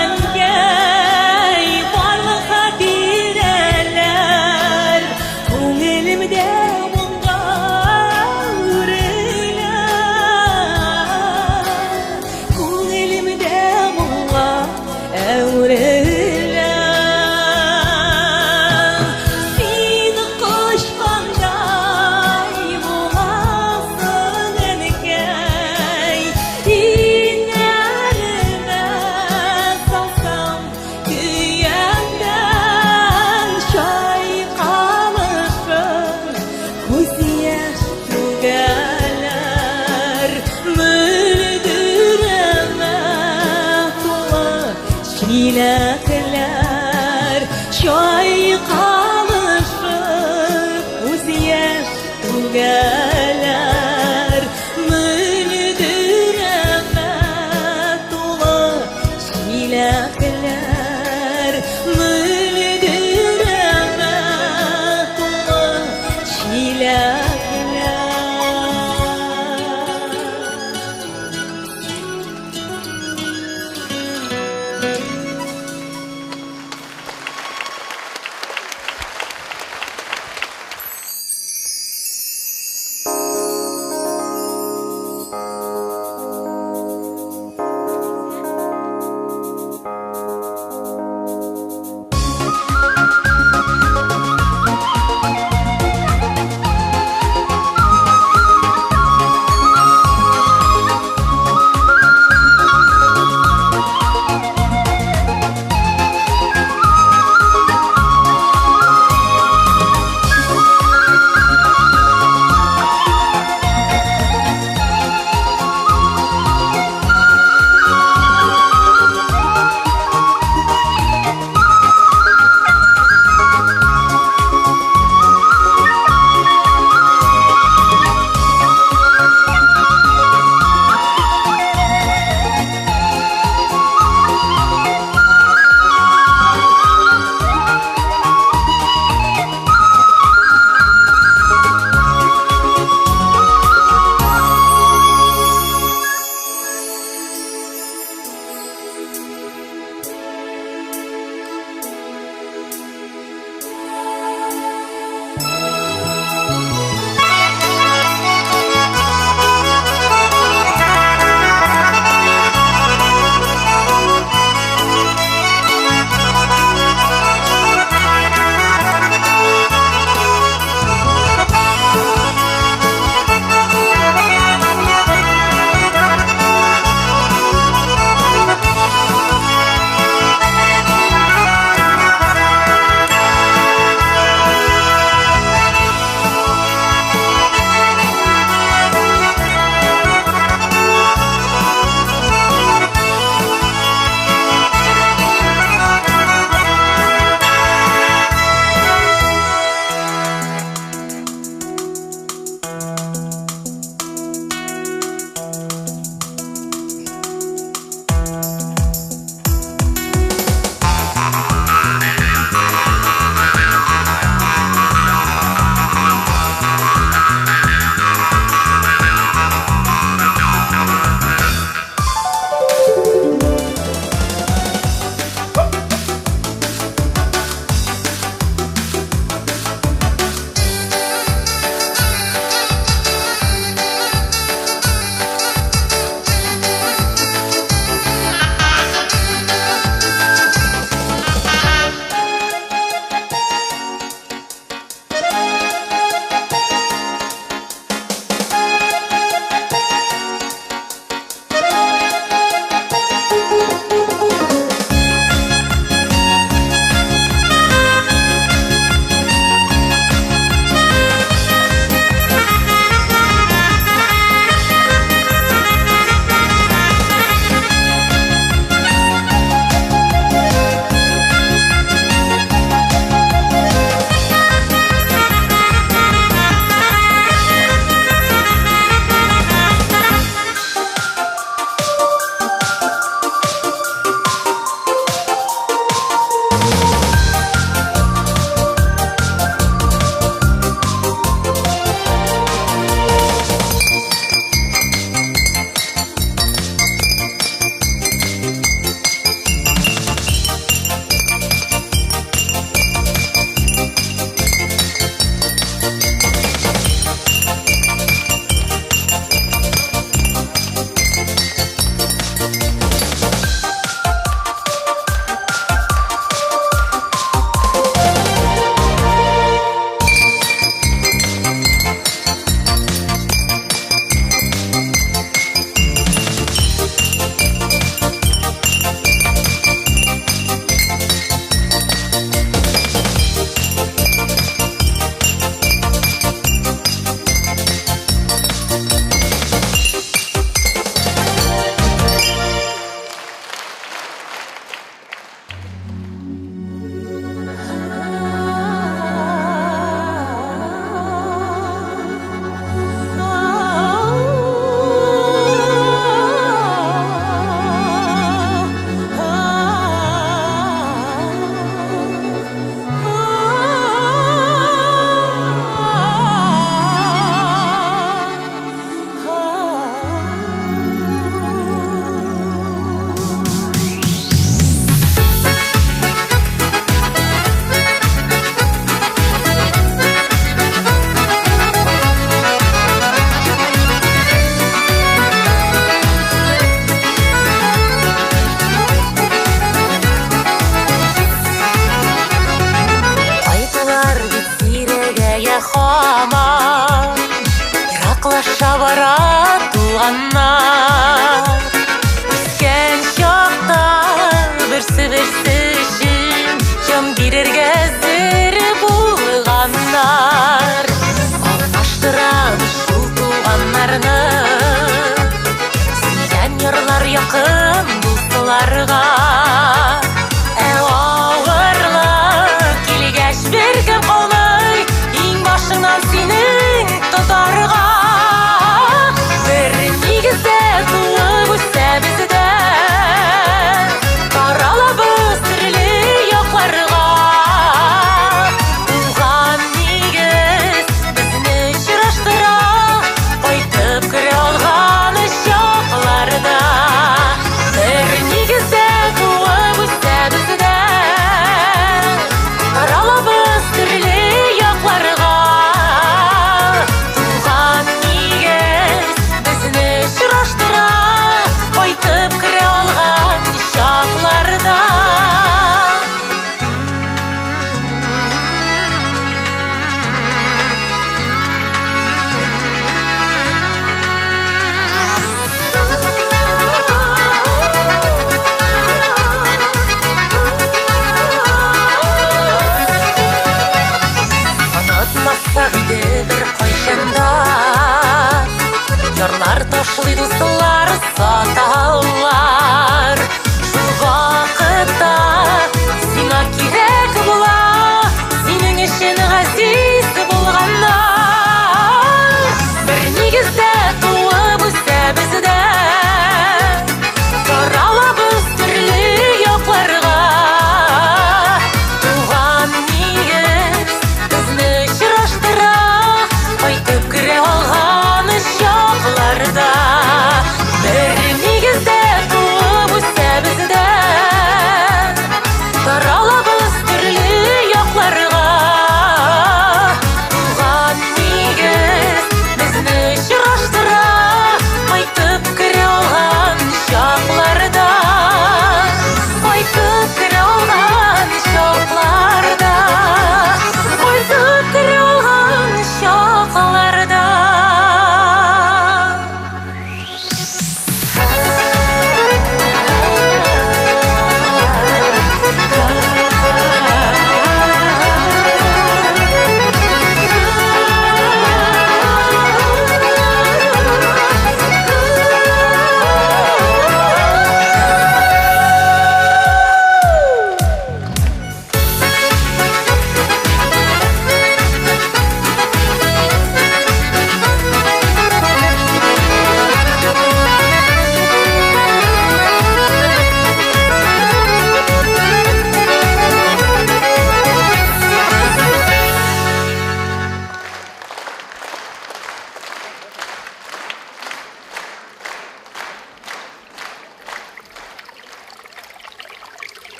әнкәй барлык хатирәләр күңелемдә моңга үреләр. Күңелемдә моңга әүреләр. Син кошкандай буласың әнкәй, инәремә салсам көяңдән чайкалышын. Күз яш түгәләр мөлдерәмә тулы чиләкләр. Чайкалышын күз яш түгәләр мөлдерәмә тулы чиләкләр. Мөлдерәмә тулы чиләкләр.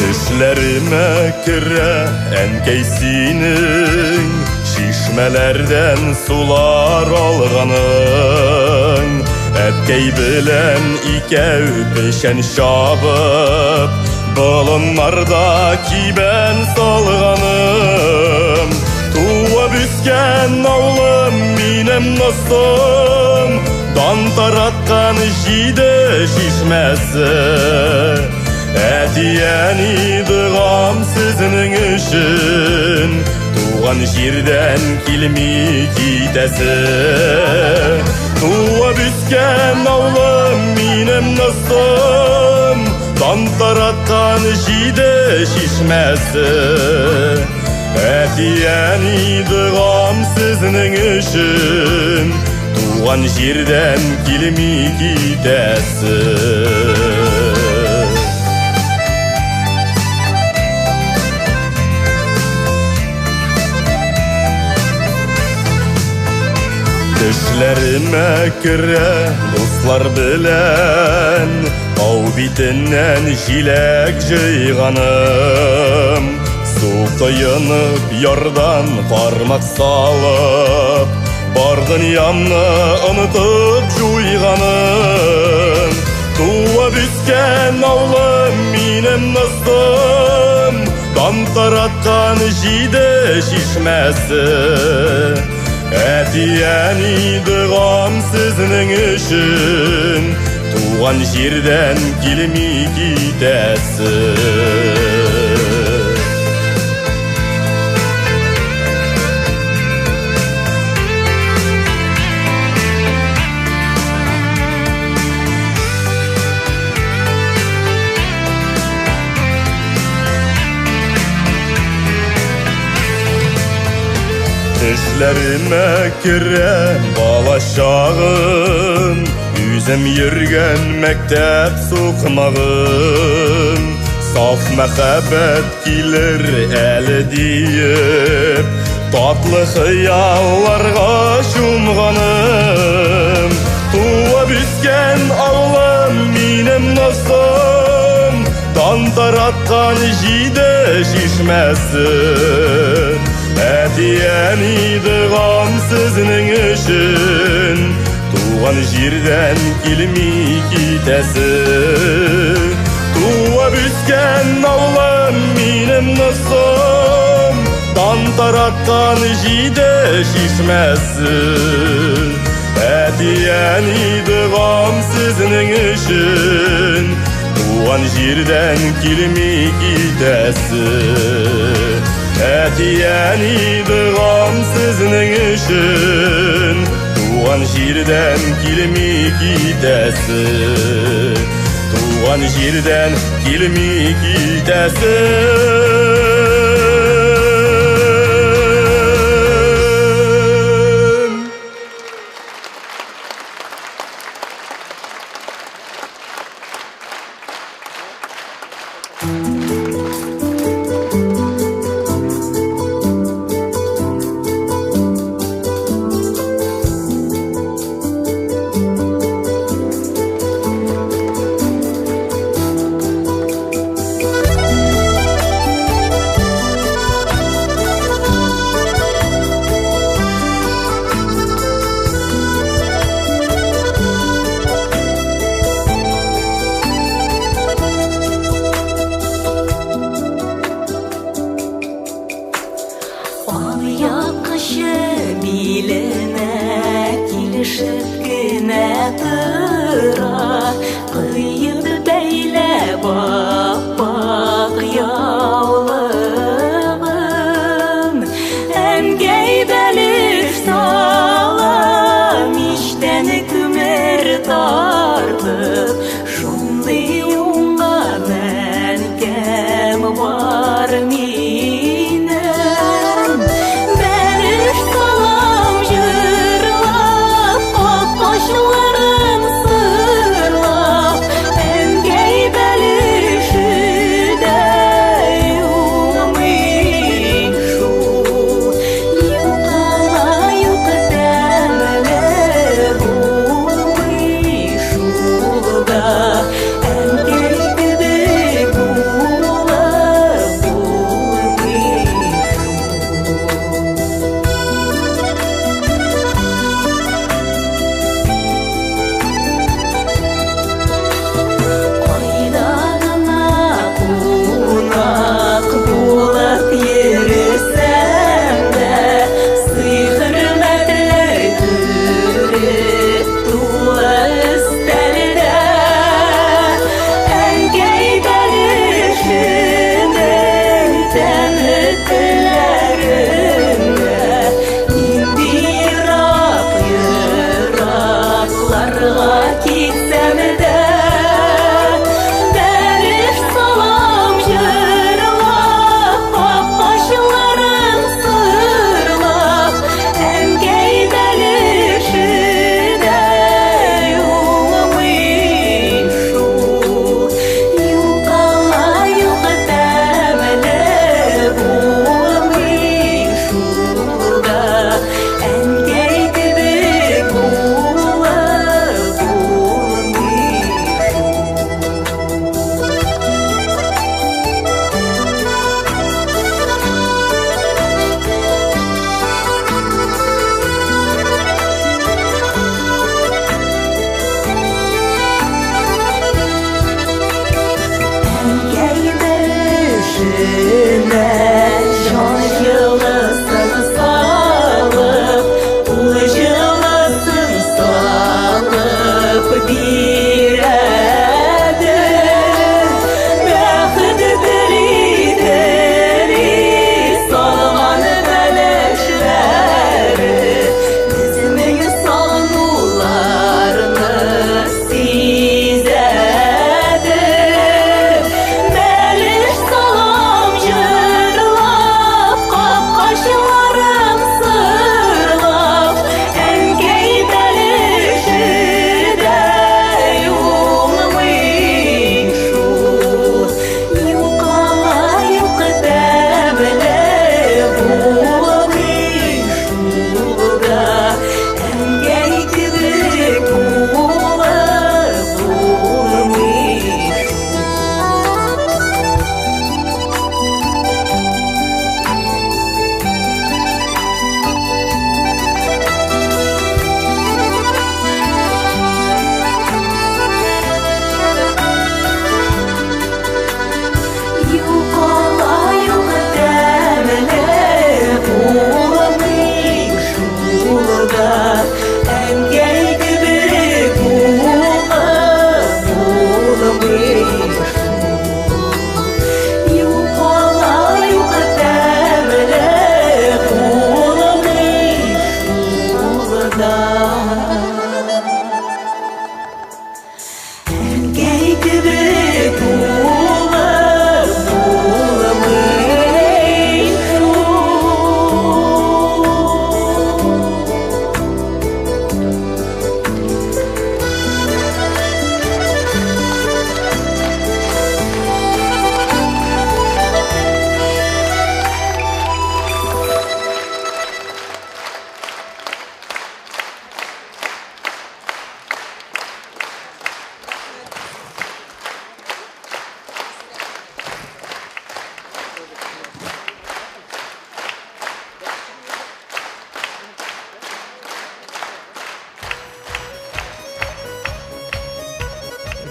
Düşlerime kire enkey senin, şişmelerden sular alğanın. Etkey bilen ikev peşen şabıp, bulunlarda kiben salğanım. Tuva büsken avlım minem nasım, dan taratkan jide şişmesi. Etiyeni dığam sizning üçün, tuğan jirden kilmi kitesi. Tuva büsken avlım minem nasım, dan taratkan jide şişmesi. Etiyeni dığam sizning üçün, tuğan jirden kilmi kitesi. Düşlerime kire dostlar bilen, av bitinden jilek jıyğanım. Su kıyınıp yardan parmak salıp, bardın yamны unutup juyğanım. Tuva büsken avlım minem nastım, dan taratkan jide şişmesi. Etiyeni dığam sizning üçün, tuğan jirden kilmi kitesi. Düşlerime kiren bala şağım Üzüm yürgen mektep soğumağım Saf mehabbet gelir eli deyip Tatlı hıyallarga şumğanım Tuva büsken ağlam minim nasım Dan taratkan jide şişmesin Etiyen idiğam sizning üçün Tuğan jirden kilmi kitesin Tuva büsken ağlam minim nasım Dan taratkan jide şişmesin Etiyen idiğam sizning üçün Tuğan jirden kilmi kitesin Etiyen idiğam sizning üçün Tuğan jirden kilmi kitesin Tuğan jirden kilmi kitesin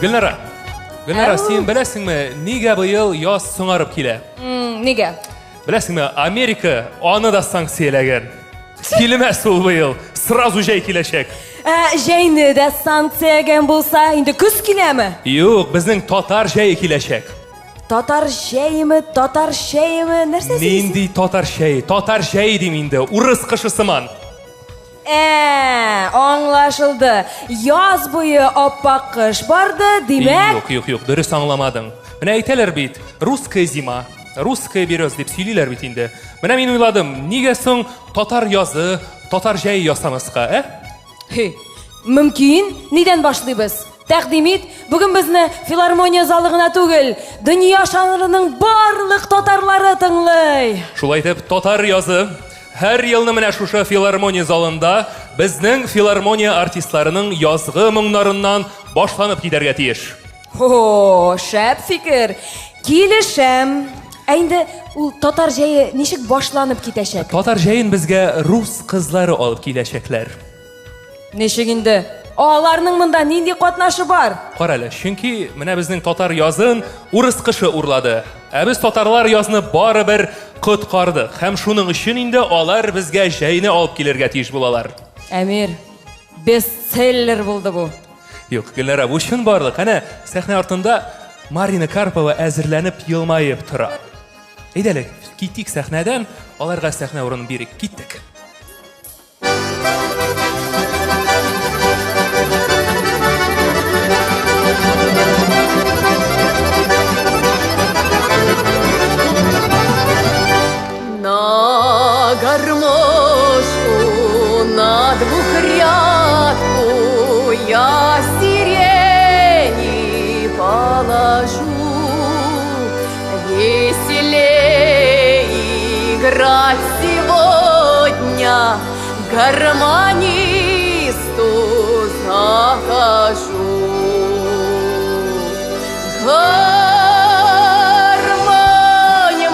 Gülnara, sen bilasingmi, nega bu yil yoz so'ngarib keladi? Nega? Bilasingmi, Amerika onu da sanksiyalagan. Kelmas bu yil, сразу jay kelashak. Jayni da sanksiyagan bo'lsa, endi kuz kelami? Yo'q, bizning totar jay kelashak. Totar shaymi, narsa deysiz? Mendi totar jay deyman-da, urus qishisimon. Anlaşıldı. Yoz bo'yi oppoq qish bordi, demak. Yo'q, durust anglamading. Mana aytalar bit, ruskaya zima, ruskaya beroz deb siylilar bit endi. Mana men o'yladim, nega so'ng totar yozi, totar jay yosamizqa, Mümkün. Neden başlayız? Taqdim et, bugün bizni filarmoniya zalığına tugil, dünya şanrının barlıq totarları tinglar. Shulay deb totar yozi her yilni mana shu filarmoniya zalında bizning filarmoniya artistlarining yozg'i munglarindan boshlanib ketarga tegish. Şap fikir. Kelishim. Endi u totar jayi nechik boshlanib ketashak? Totar jayin bizga rus qizlari olib kelashaklar. Nechik endi? Olarning bunda nendek qatnashi bor? Qarala, chunki mana bizning totar yozin urus qishi urladi. Biz totarlar yozni baribir qutqardik. Ham shuning uchun endi olar bizga jayni olib kelerga tegish bo'lalar. Amir, bestseller bo'ldi bu. Yo'q, Gulnara, bu shun borliq. Ana, sahna ortida Marina Karpova azirlanib yilmayib turadi. Aytaylik, ketdik sahnadan, olarga sahna o'rnini berib ketdik. На гармошку, на двухрядку я сирени положу. Веселей играть сегодня гармонисту захожу. Гармонь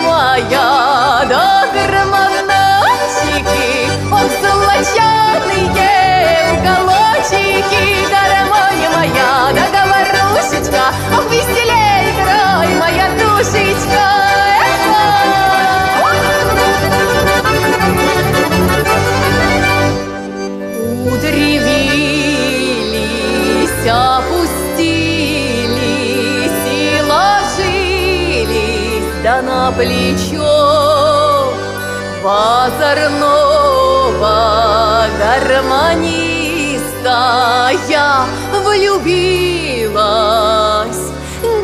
моя, да гармончики, ох, золоченые уголочки. Гармонь моя, да говорушечка, ох, веселей играй, моя душечка. Кудри вились, опустились и ложились, да на плечо озорного гармониста я влюбилась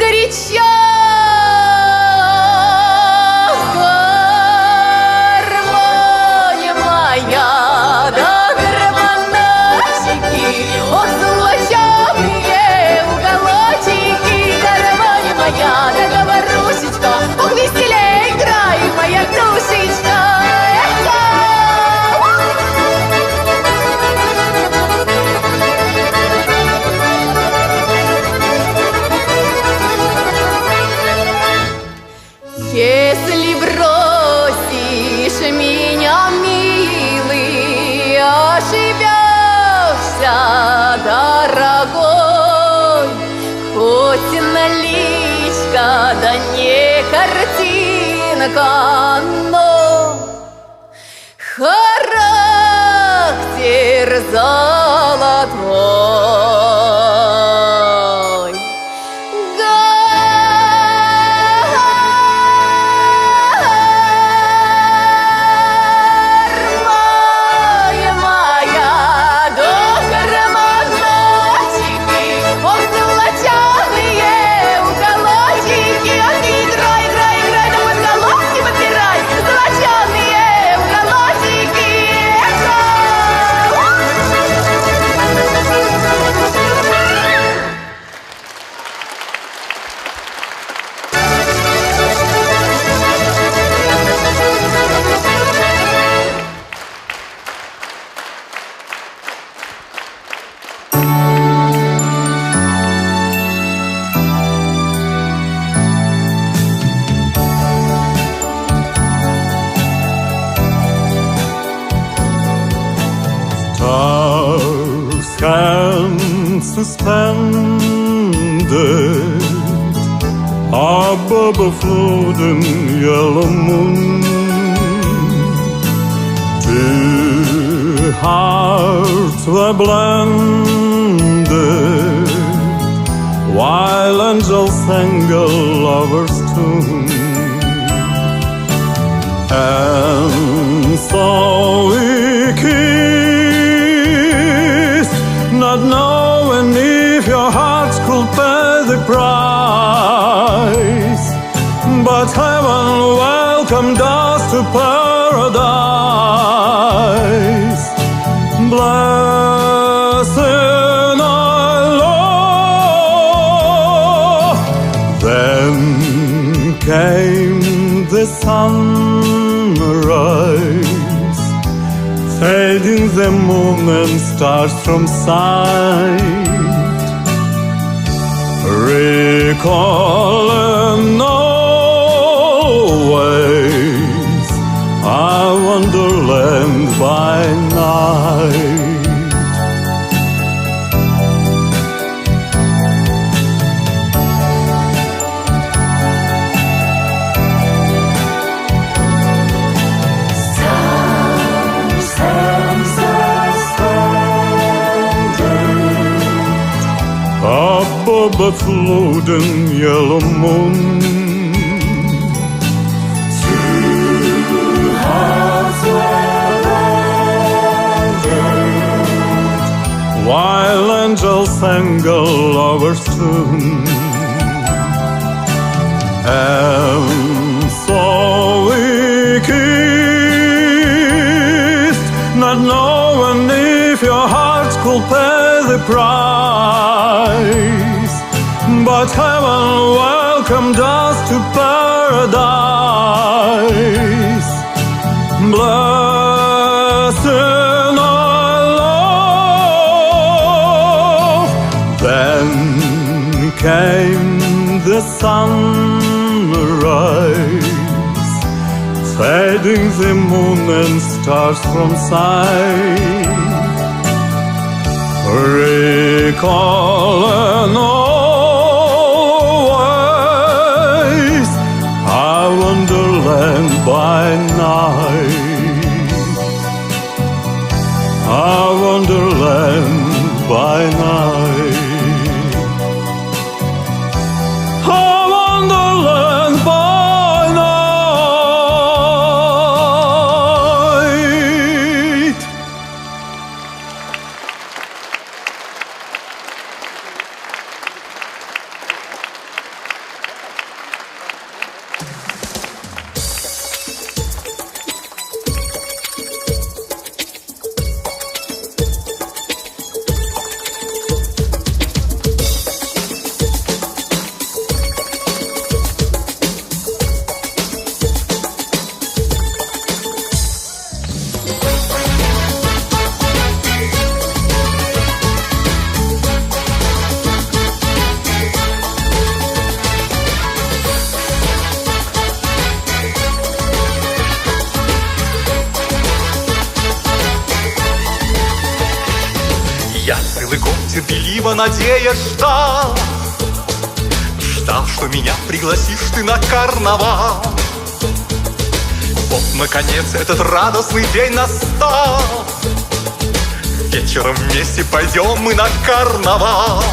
горячо. Гармонь моя, да гармончики, ох, золоченые уголочки. Гармонь моя, да говорушечка, ох, веселей играй, моя душечка. Если бросишь меня, милый, ошибешься, дорогой. Хоть наличка, да не картинка, но характер золотой. Suspended above a floating yellow moon. Two hearts were blended while angels sang a lover's tune. And so we kissed, not knowing if your hearts could pay the price. But heaven welcomed us to paradise. Blessed our love. Then came the sunrise, fading the moon and stars from sight. Recalling always our wonderland by night. Above a floating yellow moon, two hearts were blended while angels sang a lover's tune. And so we kissed, not knowing if your hearts could pay the price. But heaven welcomed us to paradise. Blessed our love. Then came the sunrise, fading the moon and stars from sight. Recalling always our wonderland by night, our wonderland by night, our wonderland by night. Я целый год терпеливо надеясь ждал, что меня пригласишь ты на карнавал. Вот, наконец, этот радостный день настал. Вечером вместе пойдем мы на карнавал.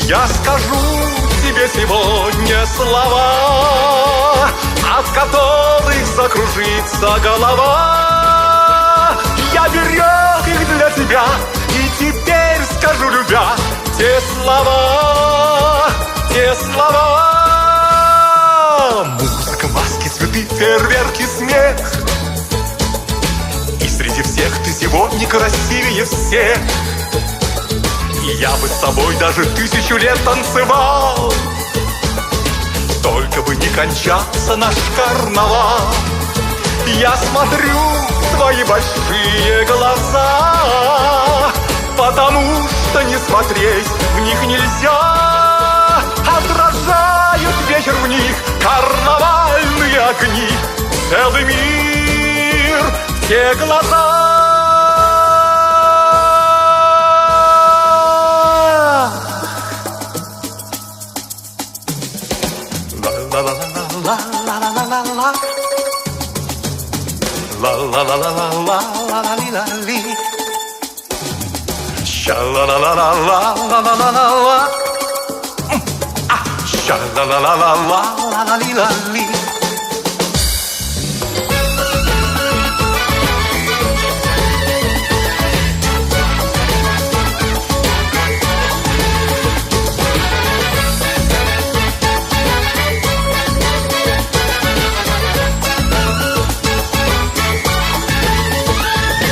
Я скажу тебе сегодня слова, от которых закружится голова. Я берег их для тебя, и теперь скажу, любя, те слова, те слова. Музыка, маски, цветы, фейерверки, смех. И среди всех ты сегодня красивее всех. И я бы с тобой даже 1000 лет танцевал, только бы не кончался наш карнавал. Я смотрю в твои большие глаза, потому что не смотреть в них нельзя. Отражают вечер в них карнавальные огни, целый мир в те глаза. La la la la la la la la li la li. Sha la la la la la la la la la la. Sha la la la la la la la li la li.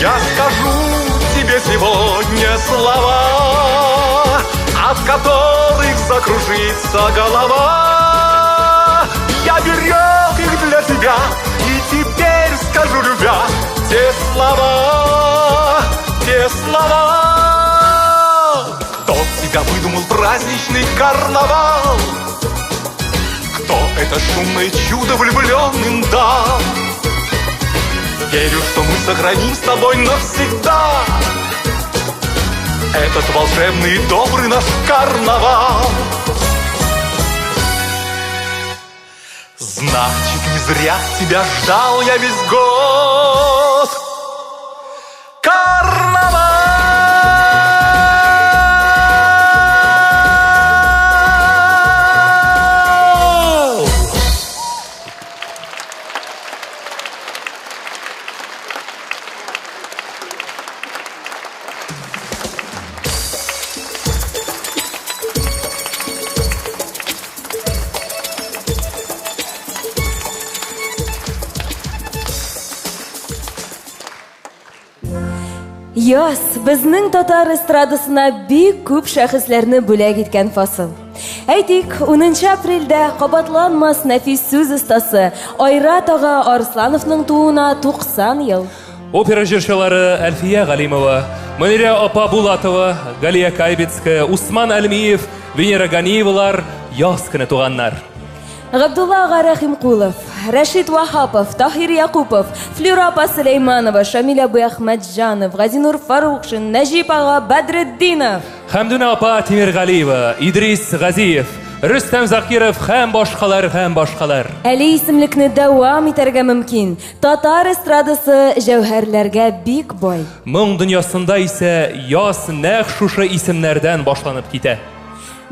Я скажу тебе сегодня слова, от которых закружится голова. Я берег их для тебя, и теперь скажу, любя, те слова. Кто тебя выдумал праздничный карнавал? Кто это шумное чудо влюбленным дал? Верю, что мы сохраним с тобой навсегда этот волшебный и добрый наш карнавал. Значит, не зря тебя ждал я весь год. Карнавал! Яз, безнең татар эстрадасына бик күп шәхесләрне бүләк иткән фасыл. Әйтик, 10 апрельдә кабатланмас нәфис сүз остасы Айрат ага Арслановның тууына 90 ел. Опера җырчылары Әлфия Галимова, Мөнирә апа Булатова, Галия Кайбецкая, Усман Әлмиев, Венера Ганиевалар яз көне туганнар. Габдулла ага Рәхимкулов, Рәшид Вахапов, Тахир Якупов, Флюра апа Сөләйманова, Шамил абый Әхмәтҗанов, Газинур Фарухшин, Нәҗип ага Бәдретдинов, Хәмдүнә апа Тимергалиева, Идрис Газиев, Рөстәм Закиров һәм башкалар. Әле исемлекне дәвам итәргә мөмкин. Татар эстрадасы җәүһәрләргә бик бай. Моң дөньясында исә яз нәкъ шушы исемнәрдән башланып китә.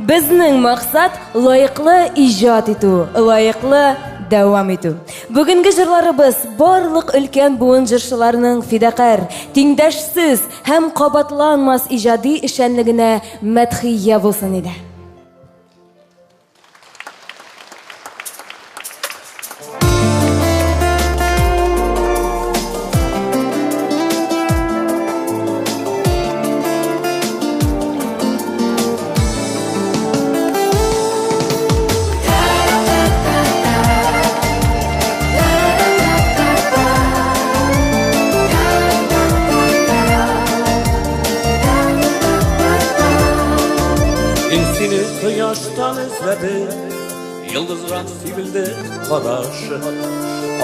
Безнең максат лаеклы иҗат итү, лаеклы дәвам итү. Бүгенге җырларыбыз барлык өлкән буын җырчыларының фидакар, тиңдәшсез һәм кабатланмас иҗади эшчәнлегенә мәдхия булсын иде. Kıyaştan izledi, yıldızlar sivildi kadaşı.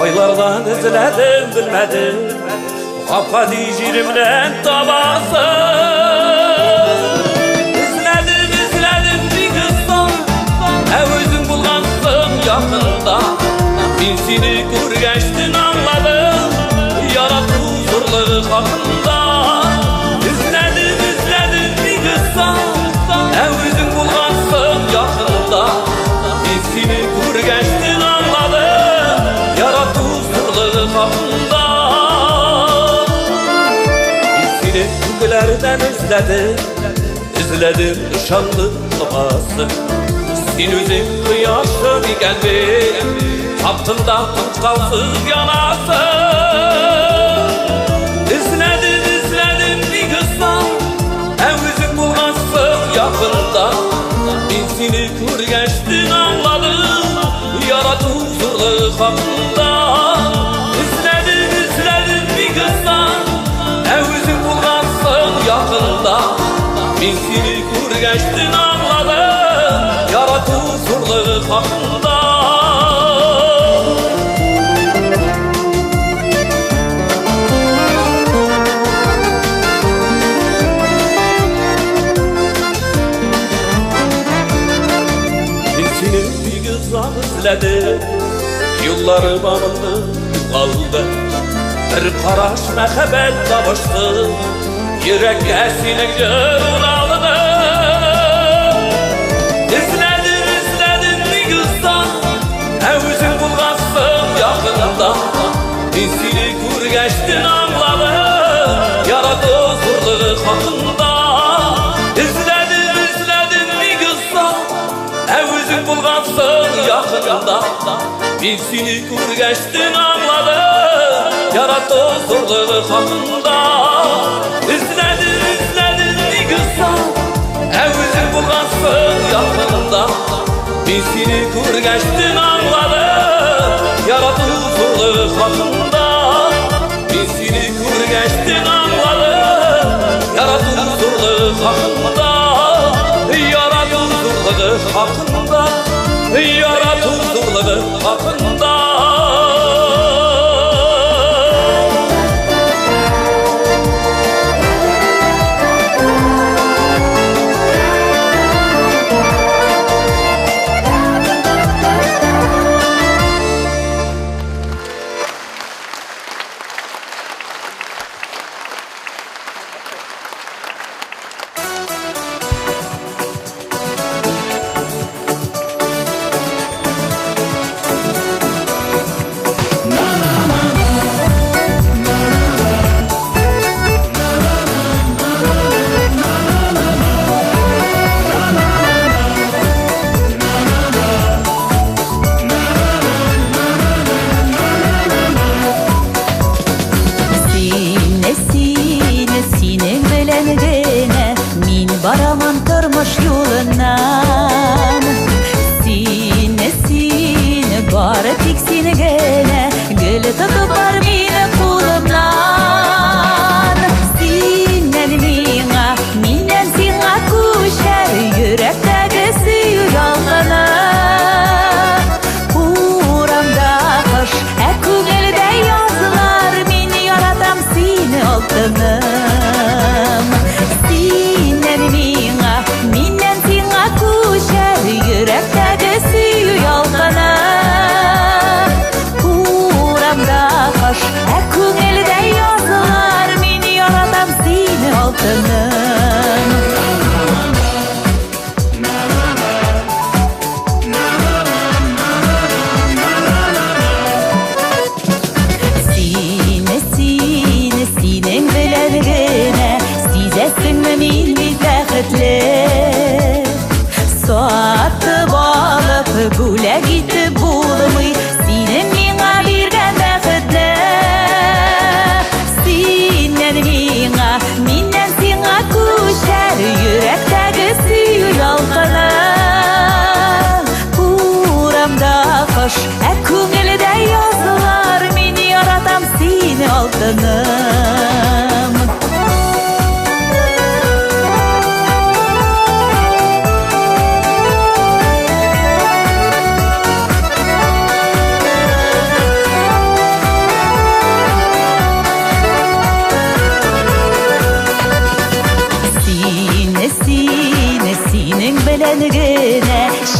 Aylardan izledim bilmedim, kapkadı jirimden tabası. İzledim bir kızdan, özün bulgansın yakında. Ben seni görgeçtin anladım, yarat huzurları hakkında. İzledim bir kızdan, özün bulgansın yakında. Ben seni görgeçtin anladım, yarat huzurları hakkında. Ben seni күлгілерден izledim şanlı namazı. Sen özün kıyaşın ikendin, taptın da tutkalsız yanasın. İzledim bir kızdan, özün bulgansın yakında. Ben seni görgeçtin anladım, yarat huzurlu hakkında. İzledim bir kızdan, özün bulgansın yakında. Ben seni görgeçtin anladım, yarat huzurlu hakkında. Yılları bağımlı kaldı Bir qaraş məhəbbət davışdı Yürəkə senin yığılalıdı İzledin mi qızdan Əvzin bulğansın yaxında Ben seni görgeçtin anladım Yaradı zurluğu hakkında İzledin mi qızdan Əvzin bulğansın yaxında Ben seni görgeçtin anladım Yaradı zorluğu hakkında İzledin mi qızsan Əvzin bulğansın yaxında Ben seni görgeçtin anladım Yaradı zorluğu hakkında Ben seni görgeçtin anladım Yaradı zorluğu hakkında Yaradı zorluğu hakkında Yaradı zorluğu hakkında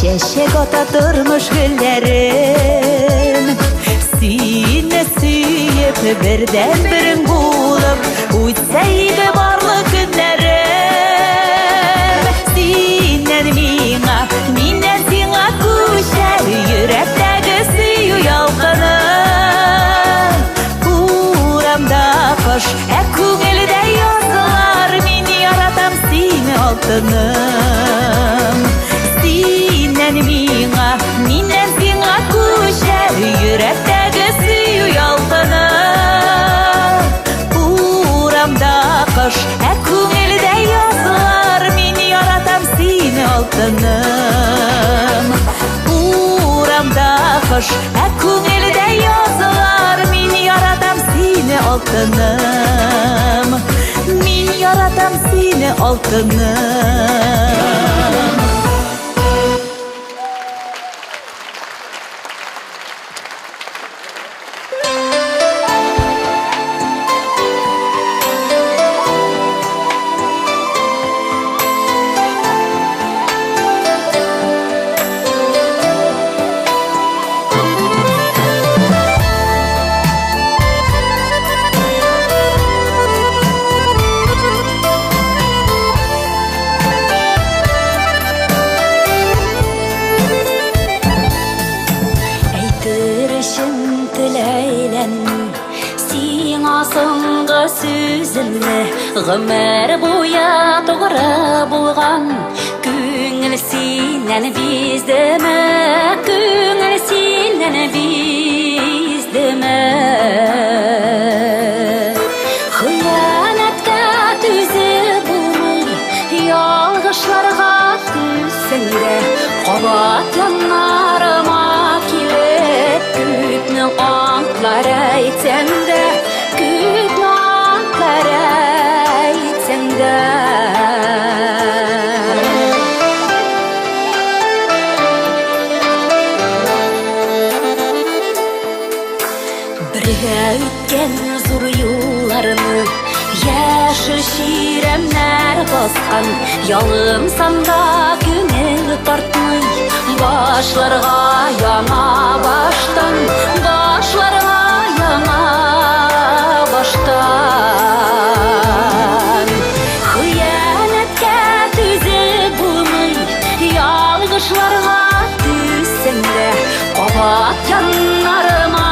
Şeşek atatırmış güllerim Sine süyüp birden birin bulup Uçsaydı barlı günlerim Sinen minnen sina kuşar Yürekteki suyu yalqınır Buramda kış ekungelde yazılar Meni yaratam seni altınım Minnen sina kuşar Yürekteki suyu yalqınır Buramda kış ekungelde yazılar Meni yaratam seni altınım Buramda kış ekungelde yazılar Meni yaratam seni altınım Min yaratam seni altınım соңғы сөзімді ғұмыр бойы тоғыры болған көңіл сенен бездімі көңіл сенен бездімі қиянатқа төзіп болмай ялғышларға түссеңде қабат янарыма келіп көпнің аңлар айтсаңда көпнің аңлар айтсаңда бірге өткен зор юлларны яшыл ширемнер басқан ялынсамда көңіл тартмай башларға яңа баштан башларға яңа баштан қиянатқа төзіп болмай ялғышларға түссеңде қабат янарыма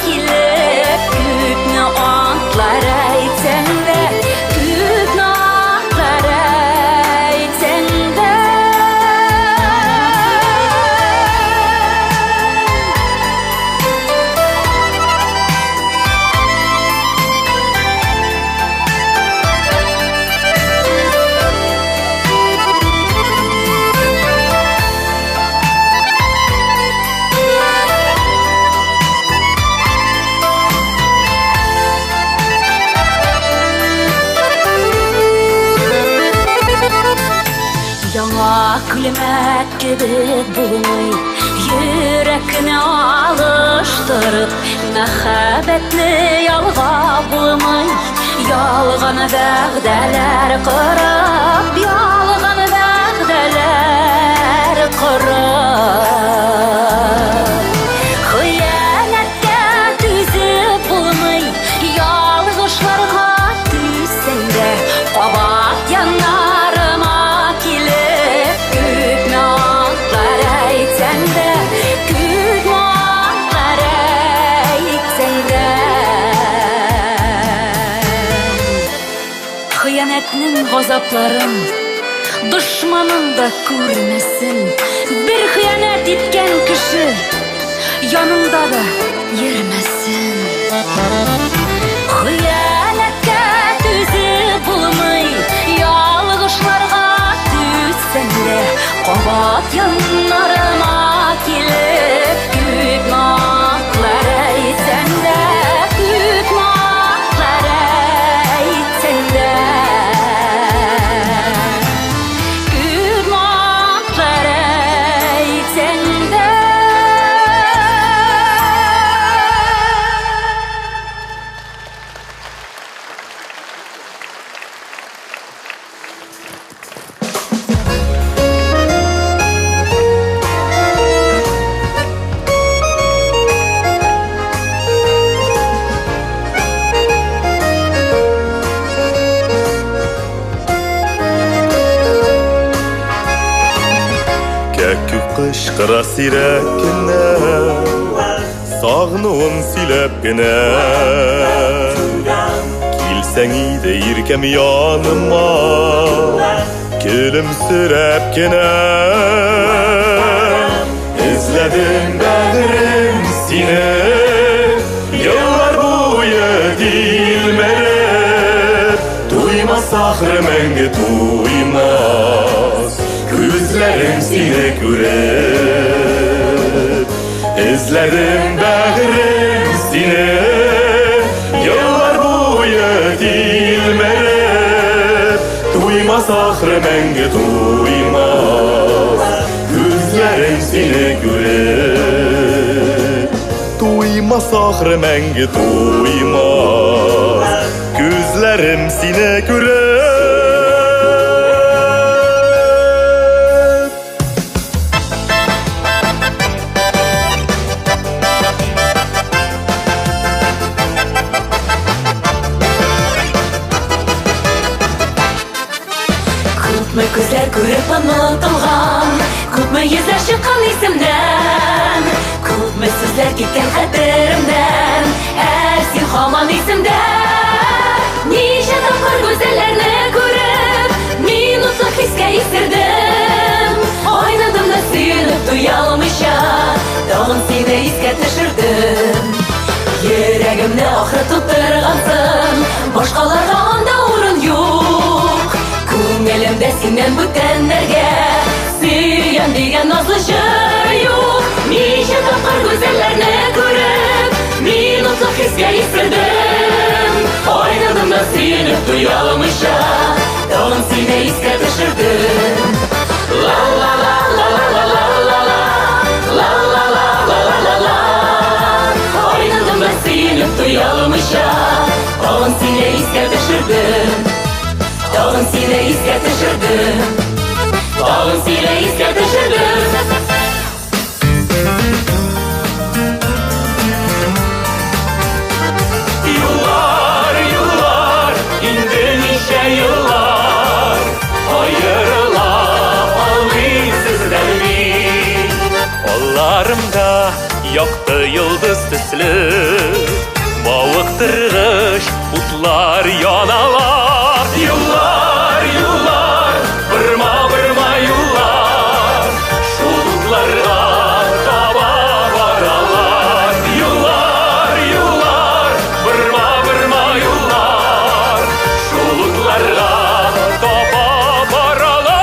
келіп көпні аңлар айтсаңда көпні аңлар айтсаңда Яңа күлмәк кебек булмый йөрәкне алыштырып мәхәббәтне ялга булмый ялган вәгъдәләр корып ялган вәгъдәләр корып хыянәткә түзеп булмый ялгышларга түссәңдә кабат янарыма Хыянәтнең газапларын дошманың да күрмәсен бер хыянәт иткән кеше яныңда да йөрмәсен хыянәткә түзеп булмый ялгышларга түссәңдә кабат янарыма килеп күп наклар әйтсәңдә күп наклар әйтсәңдә күп наклар әйтсәңдә Кышкыра сирәк кенә сагынуын сөйләп кенә килсәң иде иркәм яныма көлемсерәп кенә эзләдем бәгърем сине еллар буе дилмәреп туймас ахры мәңге туймас Күзләрем сине күреп Эзләдем бәгърем сине Еллар буе дилмәреп Туймас ахры мәңге туймас Күзләрем сине күреп Туймас ахры мәңге туймас Күзләрем сине күреп Күпме күзләр күреп онытылган, күпме йөзләр чыккан исемдән, күпме сүзләр киткән хәтеремдән, син һаман исемдә. Үзеңді ақыры тұттырғансың Башқаларға анда орын жоқ Көңілімде сенен бүтәнлерге Сүйен деген назлы жыр жоқ Неше тапқыр көзелеріне көріп Мен ұтлық хиске естірдім Ойнадым да сүйеніп тұяламыша Тағын сені еске түшірдім Ойнадым да сүйеніп тұяламыша Тағын сені еске түшірдім Тағын сені еске түшірдім Тағын сені еске түшірдім Yıllar, yıllar, indi nice yıllar Ayrıla almayız sizden mi? Kollarımda yaktı yıldız tüslü Mavıktırgış utlar yanalar Yıllar, yıllar, bırma bırma yıllar Şuluklarga taba varalar Yıllar, yıllar, bırma bırma yıllar Şuluklarga taba varalar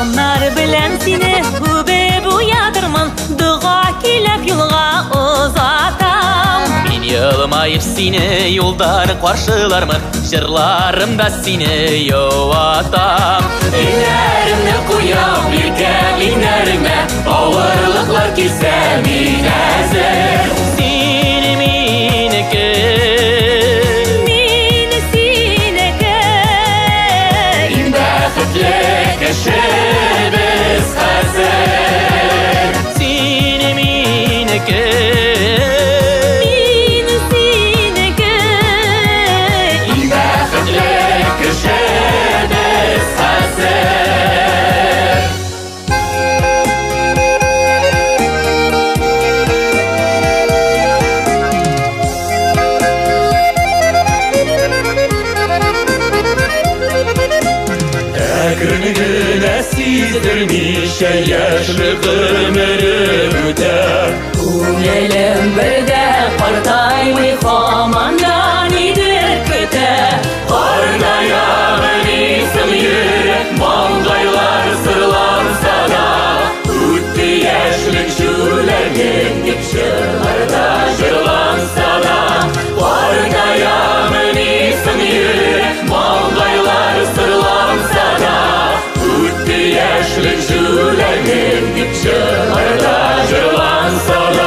Onlar bilen seni hübeb uyadırman Dua kilep yolga uzatam Мен yılmayıp seni yoldan karşılarmın Jırlarımda seni yovatam Ellerimni qo'yib yelkam inlarime Og'irliqlar kelsa men azir Seni meniki Meni seniki Eng baxtli kishi biz hozir Seni meniki Meni seniki Eng baxtli kishi biz hozir Әкірмігіне сездірмейше яшілік өмірім өтер Көңілім бірде қартаймай қамандан едір күті Арнаяғын есім ерек маңдайлар сырланса да Өтті яшілік жүлерген деп жырларда жырланса да Арнаяғын есім ерек маңдайлар сырланса да Өтті яшілік жүлерген деп жырларда жырланса да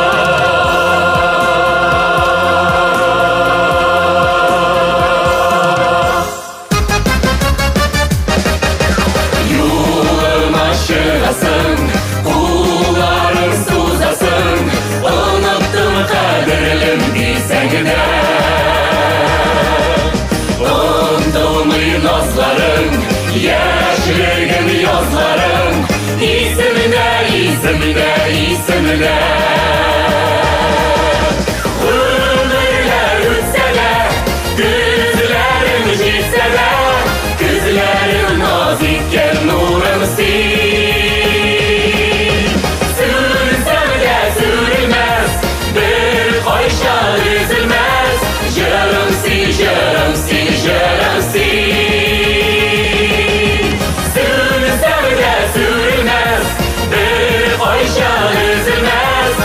Юлыма шығасың, қолдарың созасың Ұнықтым қадірлім бейсәңді Ұмтылмай назларың, яшілігім язларың Есімде, есімде, есімде Өмірлер өтсе де, күзлерің жетсе де Күзлерің наз еткен нұрым сен Сүрсем де сүрілмес, бір қойша үзілмес Жырым сен, жырым сен, жырым сен Сүрсем де сүрілмес, бір қойша үзілмес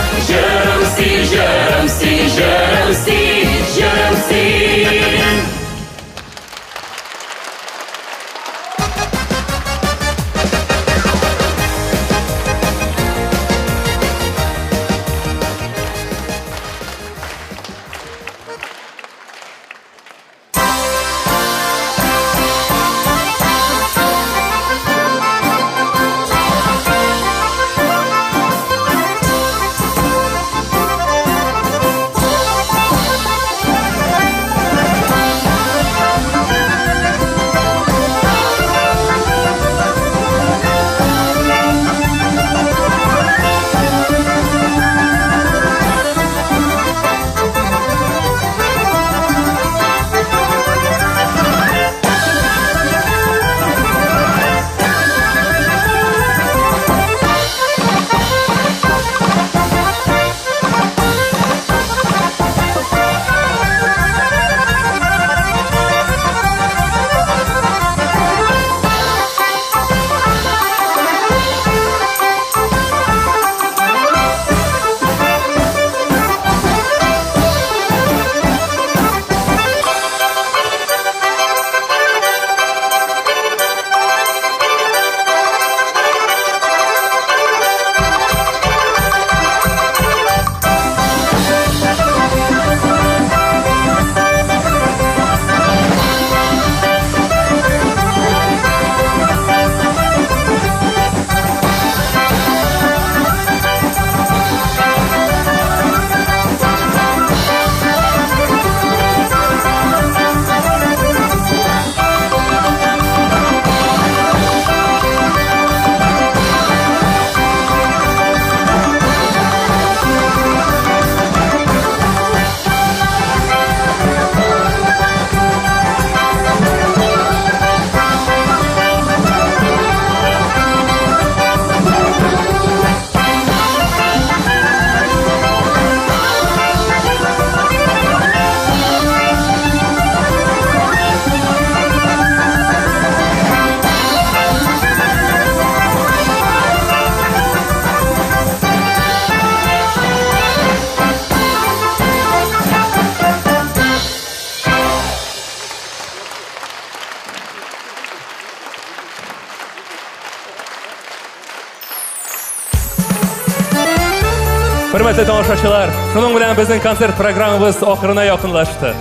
Hürmetli tamашaçılar, şunun bilen bizning konsert programmamiz oxirina yaqinlashdi.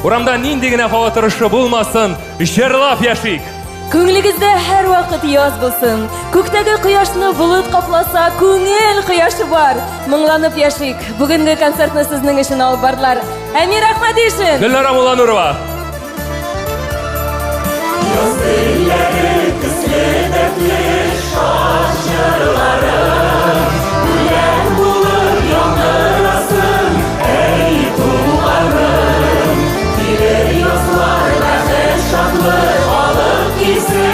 Uramda nindigina xavotirişi bo'lmasin, jırlap yaşayık. Ko'nglingizda har vaqt yoz bo'lsin. Ko'kdagi quyoshni bulut qoplasa, ko'ngil quyoshi bor. Minglanib yashayik. Bugungi konsertni sizning uchun olib bordilar. Amir Ahmad Eshin. Dillar Amulanurova. Yoz dilleri kızlı dertli şaşırlarım Gülen bulur yandırasın ey tuğlarım Diler yozlarda şadlı alıp gitsin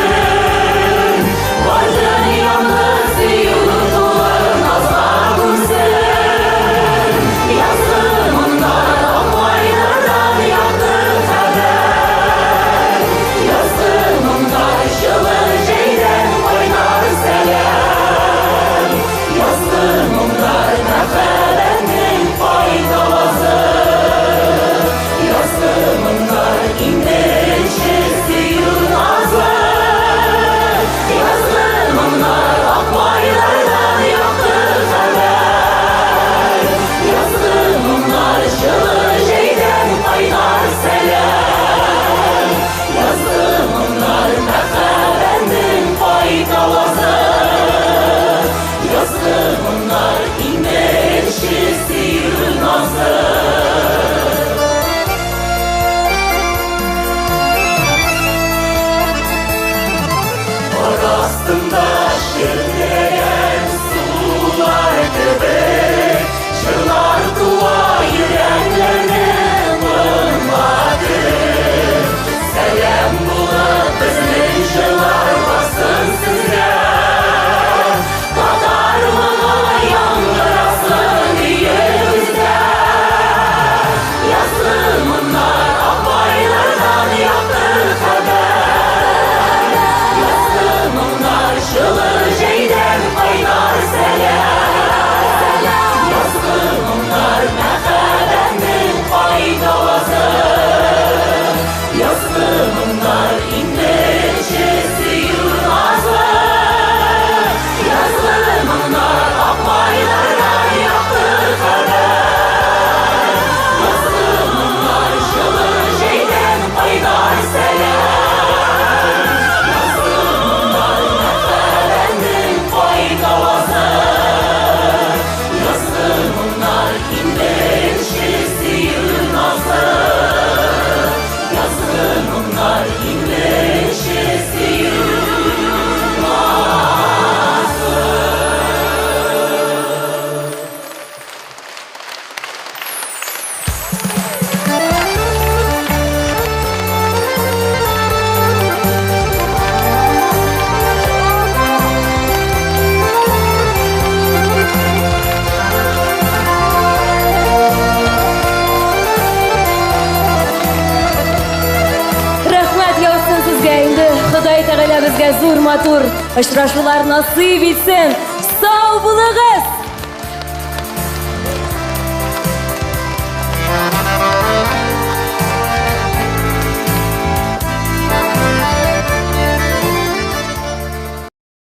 Vardın yalnız yurdular nazladınsın Yazımından akmaylardan yaktı kader Yazımından şılı şeyden oynar selam Yazımından neferenin faydalası Yazımından indirişisi yunazı Yazımından akmaylardan yaktı kader Yazımından şılı şeyden oynar selam Yazımından neferenin faydalası Yazımından indirişisi yunazı Orastında şirleyen sular gibi Çırlar dua yüreklerine vurmadı Selam bulup bizning şırlar basın size Kadarlığa yangırasın yüzde Yazımlar akbaylardan yaktı kader Yazımlar şılı şeyden oynar selam Yazımlar mehabenin faydalası Yazımlar indirişisi yunazı Yazımlar akbaylardan yaktı kader Yazımlar şılı şeyden oynar selam Yazımlar mehabenin faydalası Yazımlar indirişisi yunazı Yazımlar indirişisi Rahmat yolsun sizga endi. Xudoy taolo bizga zo'r motor uchrashuvlar nasib etsin. Sog' bo'ling'iz.